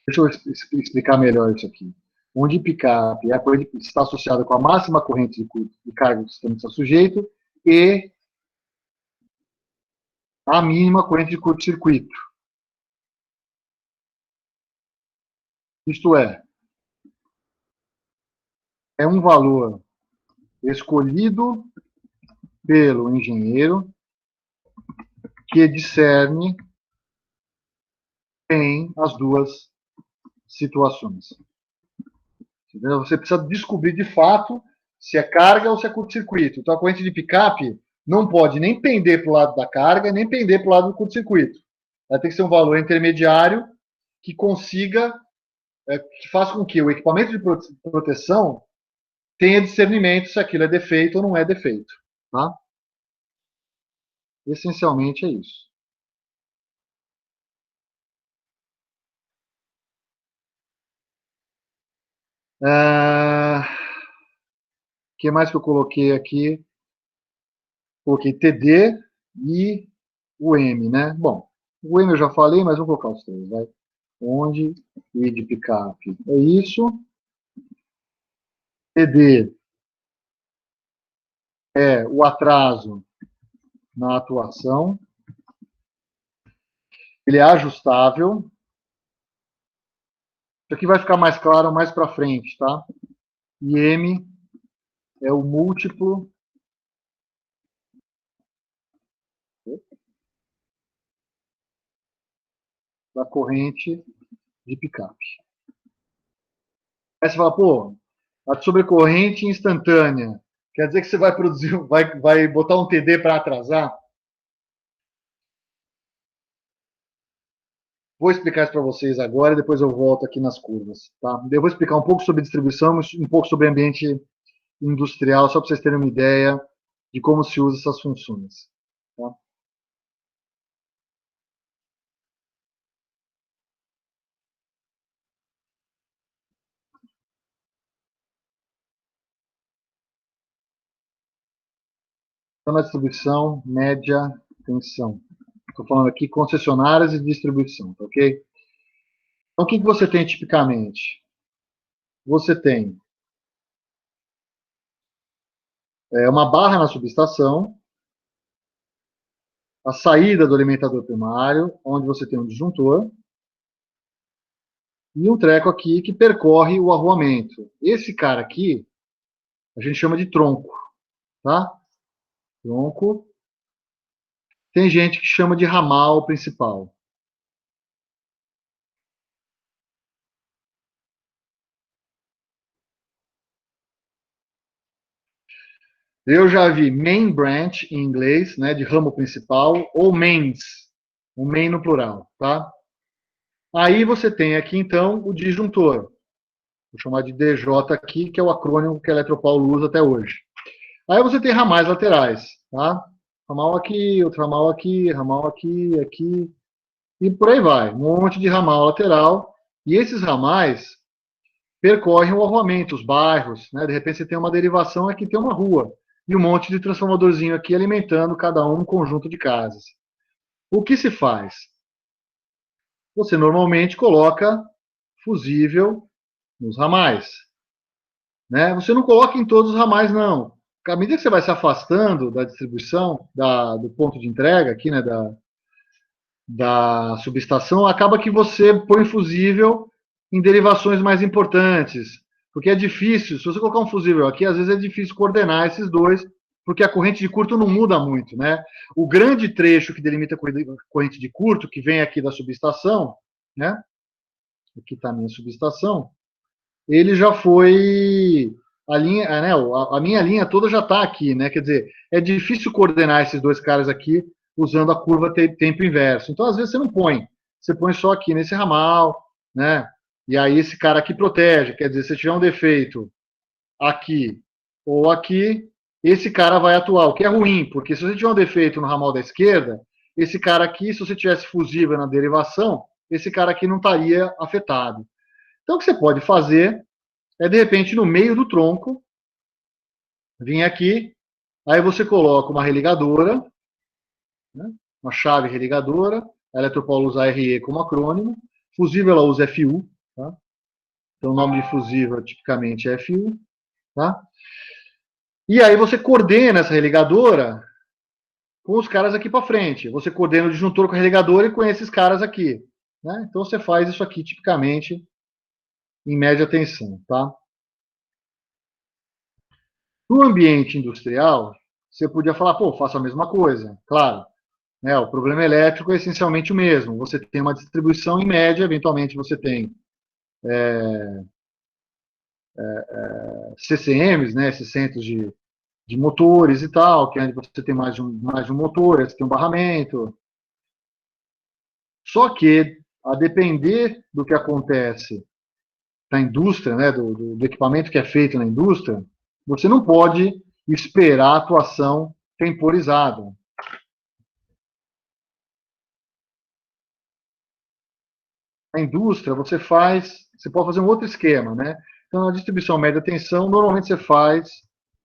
Deixa eu explicar melhor isso aqui. Onde picape é a corrente que está associada com a máxima corrente de carga que o sistema está sujeito e a mínima corrente de curto-circuito. Isto é um valor escolhido pelo engenheiro que discerne em as duas situações. Entendeu? Você precisa descobrir de fato se é carga ou se é curto-circuito. Então, a corrente de picape não pode nem pender para o lado da carga, nem pender para o lado do curto-circuito. Ela tem que ser um valor intermediário que consiga, que faça com que o equipamento de proteção tenha discernimento se aquilo é defeito ou não é defeito. Tá? Essencialmente é isso. O que mais que eu coloquei aqui? Coloquei TD e o M, né? Bom, o M eu já falei, mas vou colocar os três, vai. Onde e de picape é isso. TD é o atraso na atuação. Ele é ajustável. Isso aqui vai ficar mais claro mais para frente, tá? E M é o múltiplo da corrente de picape. Aí você fala, pô, a sobrecorrente instantânea, quer dizer que você vai produzir, vai botar um TD para atrasar? Vou explicar isso para vocês agora e depois eu volto aqui nas curvas. Tá? Eu vou explicar um pouco sobre distribuição, um pouco sobre ambiente industrial, só para vocês terem uma ideia de como se usa essas funções. Tá? Então, na distribuição, média, tensão. Estou falando aqui concessionárias e distribuição, tá ok? Então, o que você tem tipicamente? Você tem uma barra na subestação, a saída do alimentador primário, onde você tem um disjuntor, e um treco aqui que percorre o arruamento. Esse cara aqui, a gente chama de tronco, tá? Tronco. Tem gente que chama de ramal principal. Eu já vi main branch em inglês, né, de ramo principal, ou mains, o main no plural, tá? Aí você tem aqui, então, o disjuntor. Vou chamar de DJ aqui, que é o acrônimo que a Eletropaulo usa até hoje. Aí você tem ramais laterais, tá? Ramal aqui, outro ramal aqui, ramal aqui, aqui, e por aí vai. Um monte de ramal lateral. E esses ramais percorrem o arruamento, os bairros, né? De repente você tem uma derivação aqui, tem uma rua. E um monte de transformadorzinho aqui alimentando cada um conjunto de casas. O que se faz? Você normalmente coloca fusível nos ramais. Né? Você não coloca em todos os ramais, não. À medida que você vai se afastando da distribuição, do ponto de entrega aqui, né, da subestação, acaba que você põe fusível em derivações mais importantes. Porque é difícil, se você colocar um fusível aqui, às vezes é difícil coordenar esses dois, porque a corrente de curto não muda muito, né? O grande trecho que delimita a corrente de curto, que vem aqui da subestação, né? Aqui está a minha subestação, ele já foi a linha, né, a minha linha toda já está aqui, né? Quer dizer, é difícil coordenar esses dois caras aqui usando a curva tempo inverso. Então, às vezes você não põe, você põe só aqui nesse ramal, né? E aí esse cara aqui protege, quer dizer, se tiver um defeito aqui ou aqui, esse cara vai atuar, o que é ruim, porque se você tiver um defeito no ramal da esquerda, esse cara aqui, se você tivesse fusível na derivação, esse cara aqui não estaria afetado. Então, o que você pode fazer é, de repente, no meio do tronco, vir aqui, aí você coloca uma religadora, né, uma chave religadora, a Eletropaulo usa RE como acrônimo, fusível ela usa FU, tá? Então o nome de fusível tipicamente é FU, tá? E aí você coordena essa religadora com os caras aqui para frente. Você coordena o disjuntor com a religadora e com esses caras aqui. Né? Então você faz isso aqui tipicamente em média tensão, tá? No ambiente industrial, você podia falar, pô, faço a mesma coisa. Claro, né, o problema elétrico é essencialmente o mesmo. Você tem uma distribuição em média, eventualmente você tem CCMs, né, esses centros de motores e tal, que é onde você tem mais de um motor, você tem um barramento. Só que, a depender do que acontece na indústria, né, do equipamento que é feito na indústria, você não pode esperar a atuação temporizada. Na indústria, você pode fazer um outro esquema, né? Então, na distribuição média tensão, normalmente você faz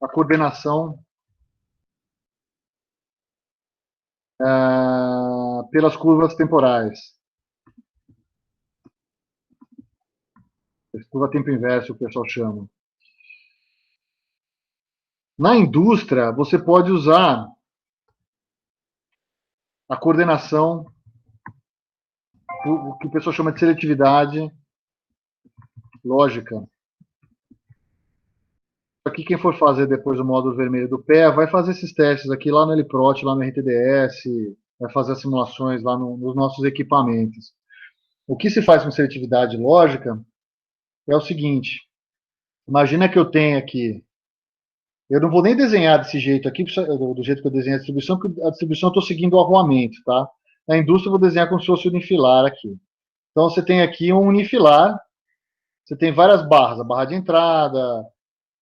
a coordenação pelas curvas temporais. Curva tempo inverso, o pessoal chama. Na indústria, você pode usar a coordenação, o que o pessoal chama de seletividade lógica. Aqui, quem for fazer depois o módulo vermelho do pé, vai fazer esses testes aqui lá no Eliprot, lá no RTDS, vai fazer as simulações lá nos nossos equipamentos. O que se faz com seletividade lógica é o seguinte: imagina que eu tenho aqui, eu não vou nem desenhar desse jeito aqui, do jeito que eu desenhei a distribuição, porque a distribuição eu estou seguindo o arruamento, tá? Na indústria eu vou desenhar como se fosse unifilar aqui. Então você tem aqui um unifilar, você tem várias barras, a barra de entrada,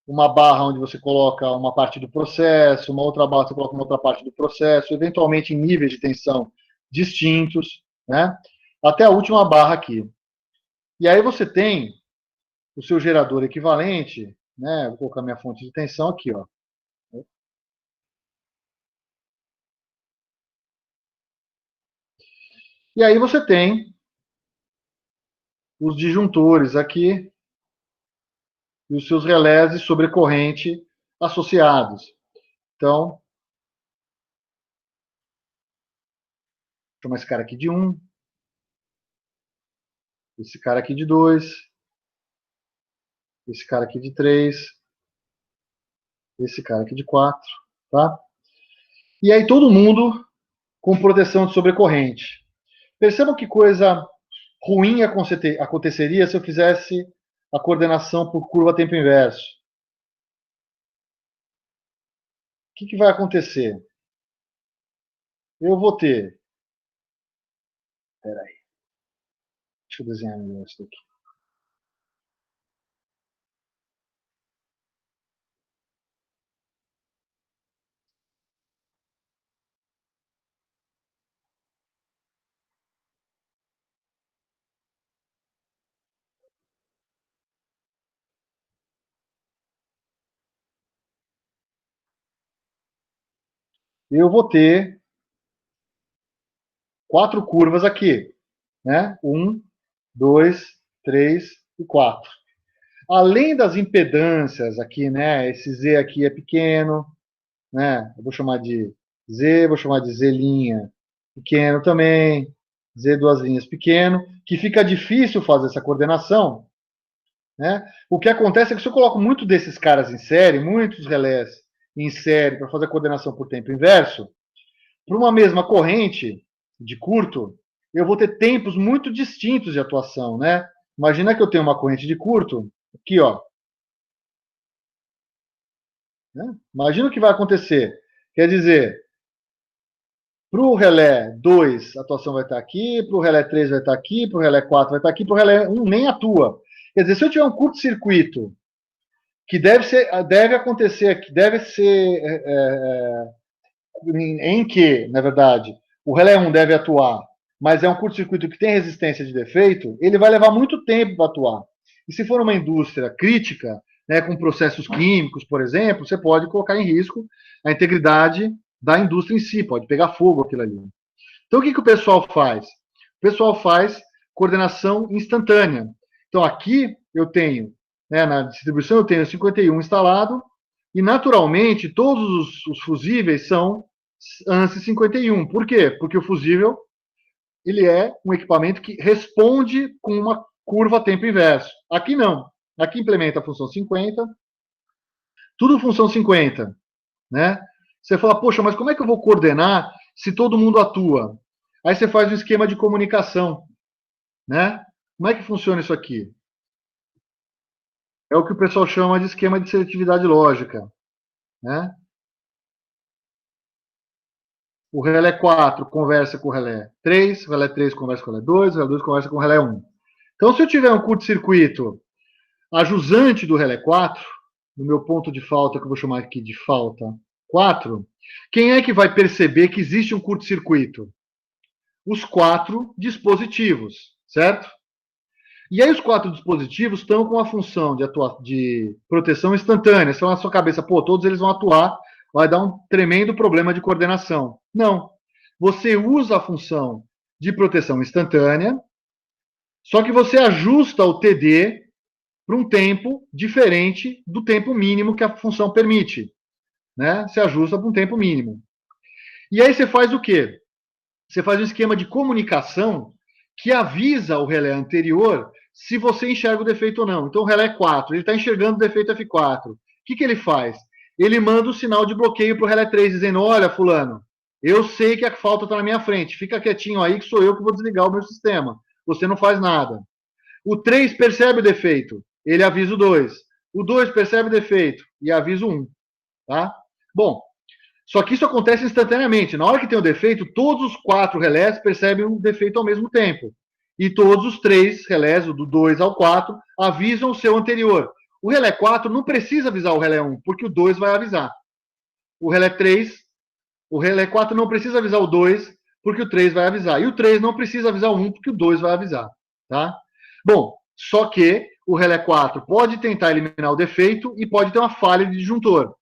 uma barra onde você coloca uma parte do processo, uma outra barra você coloca uma outra parte do processo, eventualmente em níveis de tensão distintos, né? Até a última barra aqui. E aí você tem o seu gerador equivalente, né? Vou colocar minha fonte de tensão aqui, ó. E aí você tem os disjuntores aqui e os seus relés de sobrecorrente associados. Então, vou chamar esse cara aqui de 1, esse cara aqui de 2, esse cara aqui de 3, esse cara aqui de 4, tá? E aí todo mundo com proteção de sobrecorrente. Percebam que coisa ruim aconteceria se eu fizesse a coordenação por curva tempo inverso. O que vai acontecer? Eu vou ter... Espera aí. Deixa eu desenhar melhor isso aqui. Eu vou ter 4 curvas aqui, né? 1, 2, 3 e 4. Além das impedâncias aqui, né? Esse Z aqui é pequeno, né? Eu vou chamar de Z, vou chamar de Z' pequeno também, Z duas linhas pequeno, que fica difícil fazer essa coordenação, né? O que acontece é que se eu coloco muito desses caras em série, muitos relés em série para fazer a coordenação por tempo inverso, para uma mesma corrente de curto, eu vou ter tempos muito distintos de atuação, né? Imagina que eu tenho uma corrente de curto, aqui, ó. Né? Imagina o que vai acontecer. Quer dizer, para o relé 2, a atuação vai estar aqui, para o relé 3 vai estar aqui, para o relé 4 vai estar aqui, para o relé 1 nem atua. Quer dizer, se eu tiver um curto-circuito que deve acontecer aqui, deve ser em que, na verdade, o relé 1 deve atuar, mas é um curto-circuito que tem resistência de defeito, ele vai levar muito tempo para atuar. E se for uma indústria crítica, né, com processos químicos, por exemplo, você pode colocar em risco a integridade da indústria em si, pode pegar fogo aquilo ali. Então, o que o pessoal faz? O pessoal faz coordenação instantânea. Então, aqui eu tenho, né, na distribuição, eu tenho 51 instalado, e, naturalmente, todos os fusíveis são ANSI 51. Por quê? Porque o fusível ele é um equipamento que responde com uma curva tempo inverso. Aqui não. Aqui implementa a função 50, tudo função 50. Né? Você fala, poxa, mas como é que eu vou coordenar se todo mundo atua? Aí você faz um esquema de comunicação. Né? Como é que funciona isso aqui? É o que o pessoal chama de esquema de seletividade lógica. Né? O relé 4 conversa com o relé 3, o relé 3 conversa com o relé 2, o relé 2 conversa com o relé 1. Então, se eu tiver um curto-circuito ajusante do relé 4, no meu ponto de falta, que eu vou chamar aqui de falta 4, quem é que vai perceber que existe um curto-circuito? Os 4 dispositivos, certo? E aí os 4 dispositivos estão com a função de proteção instantânea. Você fala na sua cabeça, pô, todos eles vão atuar, vai dar um tremendo problema de coordenação. Não. Você usa a função de proteção instantânea, só que você ajusta o TD para um tempo diferente do tempo mínimo que a função permite. Né? Você ajusta para um tempo mínimo. E aí você faz o quê? Você faz um esquema de comunicação que avisa o relé anterior se você enxerga o defeito ou não. Então, o relé 4, ele está enxergando o defeito F4. O que ele faz? Ele manda o sinal de bloqueio para o relé 3, dizendo, olha, fulano, eu sei que a falta está na minha frente, fica quietinho aí que sou eu que vou desligar o meu sistema. Você não faz nada. O 3 percebe o defeito, ele avisa o 2. O 2 percebe o defeito e avisa o 1. Tá? Bom, só que isso acontece instantaneamente. Na hora que tem o defeito, todos os 4 relés percebem o defeito ao mesmo tempo. E todos os 3 relés, do 2 ao 4, avisam o seu anterior. O relé 4 não precisa avisar o relé 1, porque o 2 vai avisar. O relé 3, o relé 4 não precisa avisar o 2, porque o 3 vai avisar. E o 3 não precisa avisar o 1, porque o 2 vai avisar. Tá? Bom, só que o relé 4 pode tentar eliminar o defeito e pode ter uma falha de disjuntor.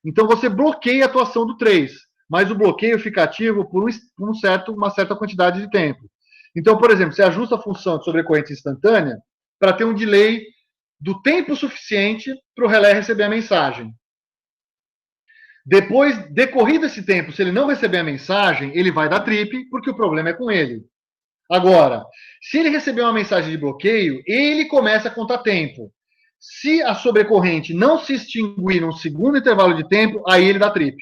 Então você bloqueia a atuação do 3, mas o bloqueio fica ativo por uma certa quantidade de tempo. Então, por exemplo, você ajusta a função de sobrecorrente instantânea para ter um delay do tempo suficiente para o relé receber a mensagem. Depois, decorrido esse tempo, se ele não receber a mensagem, ele vai dar trip, porque o problema é com ele. Agora, se ele receber uma mensagem de bloqueio, ele começa a contar tempo. Se a sobrecorrente não se extinguir num segundo intervalo de tempo, aí ele dá trip.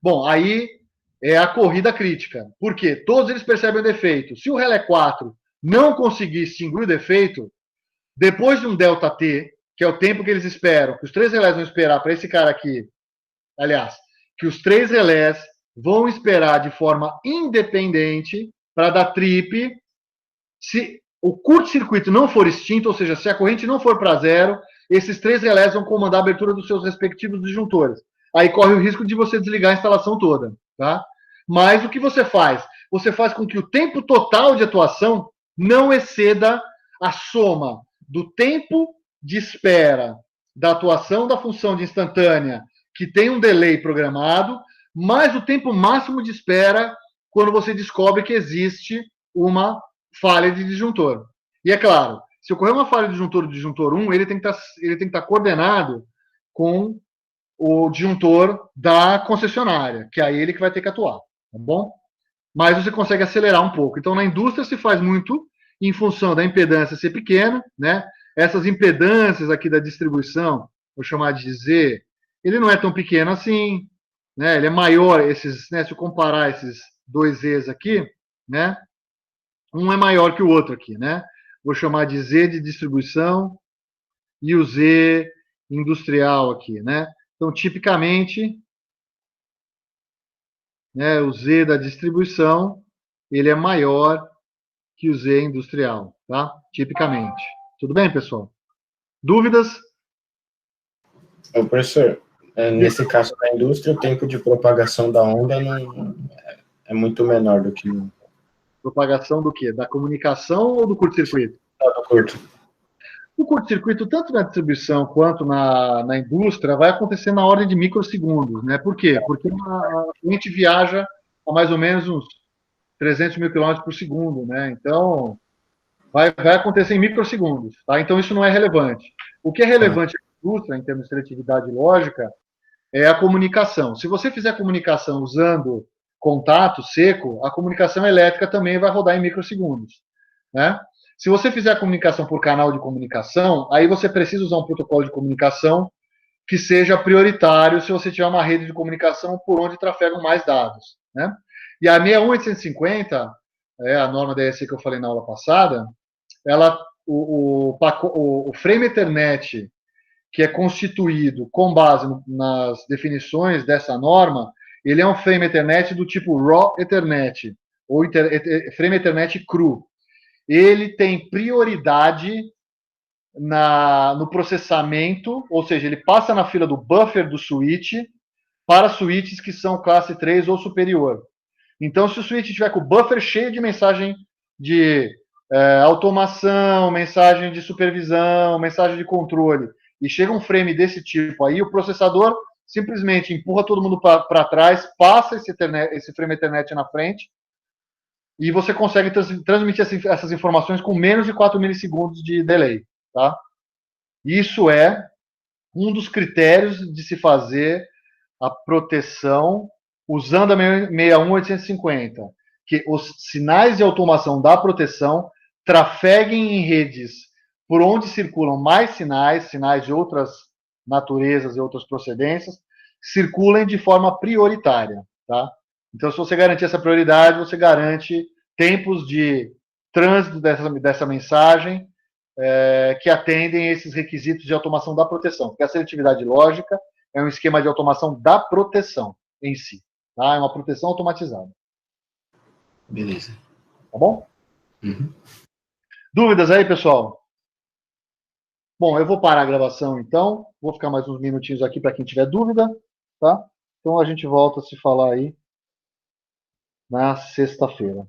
Bom, aí é a corrida crítica. Por quê? Todos eles percebem o defeito. Se o relé 4 não conseguir extinguir o defeito, depois de um delta T, que é o tempo que eles esperam, que os 3 relés vão esperar para esse cara aqui, aliás, que os 3 relés vão esperar de forma independente para dar trip. Se o curto-circuito não for extinto, ou seja, se a corrente não for para zero, esses 3 relés vão comandar a abertura dos seus respectivos disjuntores. Aí corre o risco de você desligar a instalação toda. Tá? Mas o que você faz? Você faz com que o tempo total de atuação não exceda a soma do tempo de espera da atuação da função de instantânea, que tem um delay programado, mais o tempo máximo de espera quando você descobre que existe uma falha de disjuntor. E é claro, se ocorrer uma falha de disjuntor do disjuntor 1, ele tem que estar coordenado com o disjuntor da concessionária, que é ele que vai ter que atuar, tá bom? Mas você consegue acelerar um pouco. Então, na indústria se faz muito em função da impedância ser pequena, né? Essas impedâncias aqui da distribuição, vou chamar de Z, ele não é tão pequeno assim, né? Ele é maior, esses, né? Se eu comparar esses dois Zs aqui, né? Um é maior que o outro aqui, né? Vou chamar de Z de distribuição e o Z industrial aqui, né? Então, tipicamente, né, o Z da distribuição, ele é maior que o Z industrial, tá? Tipicamente. Tudo bem, pessoal? Dúvidas? Professor, nesse caso da indústria, o tempo de propagação da onda não é muito menor do que no... Propagação do quê? Da comunicação ou do curto-circuito? Do curto. O curto-circuito, tanto na distribuição quanto na indústria, vai acontecer na ordem de microsegundos, né? Por quê? Porque a gente viaja a mais ou menos uns 300 mil quilômetros por segundo, né? Então, vai acontecer em microsegundos, tá? Então, isso não é relevante. O que é relevante na indústria, em termos de seletividade lógica, é a comunicação. Se você fizer comunicação usando contato seco, a comunicação elétrica também vai rodar em microsegundos, né? Se você fizer a comunicação por canal de comunicação, aí você precisa usar um protocolo de comunicação que seja prioritário se você tiver uma rede de comunicação por onde trafegam mais dados, né? E a 61850, a norma da ESC que eu falei na aula passada, ela, o frame Ethernet que é constituído com base nas definições dessa norma, ele é um frame Ethernet do tipo Raw Ethernet, ou frame Ethernet cru. Ele tem prioridade no processamento, ou seja, ele passa na fila do buffer do switch para switches que são classe 3 ou superior. Então, se o switch tiver com o buffer cheio de mensagem de automação, mensagem de supervisão, mensagem de controle, e chega um frame desse tipo aí, o processador simplesmente empurra todo mundo para trás, passa esse frame Ethernet na frente, e você consegue transmitir essas informações com menos de 4 milissegundos de delay. Tá? Isso é um dos critérios de se fazer a proteção usando a 61850, que os sinais de automação da proteção trafeguem em redes por onde circulam mais sinais de outras naturezas e outras procedências, circulem de forma prioritária. Tá? Então, se você garantir essa prioridade, você garante tempos de trânsito dessa mensagem que atendem esses requisitos de automação da proteção, porque a seletividade lógica é um esquema de automação da proteção em si. Tá? É uma proteção automatizada. Beleza. Tá bom? Uhum. Dúvidas aí, pessoal? Bom, eu vou parar a gravação então, vou ficar mais uns minutinhos aqui para quem tiver dúvida, tá? Então a gente volta a se falar aí na sexta-feira.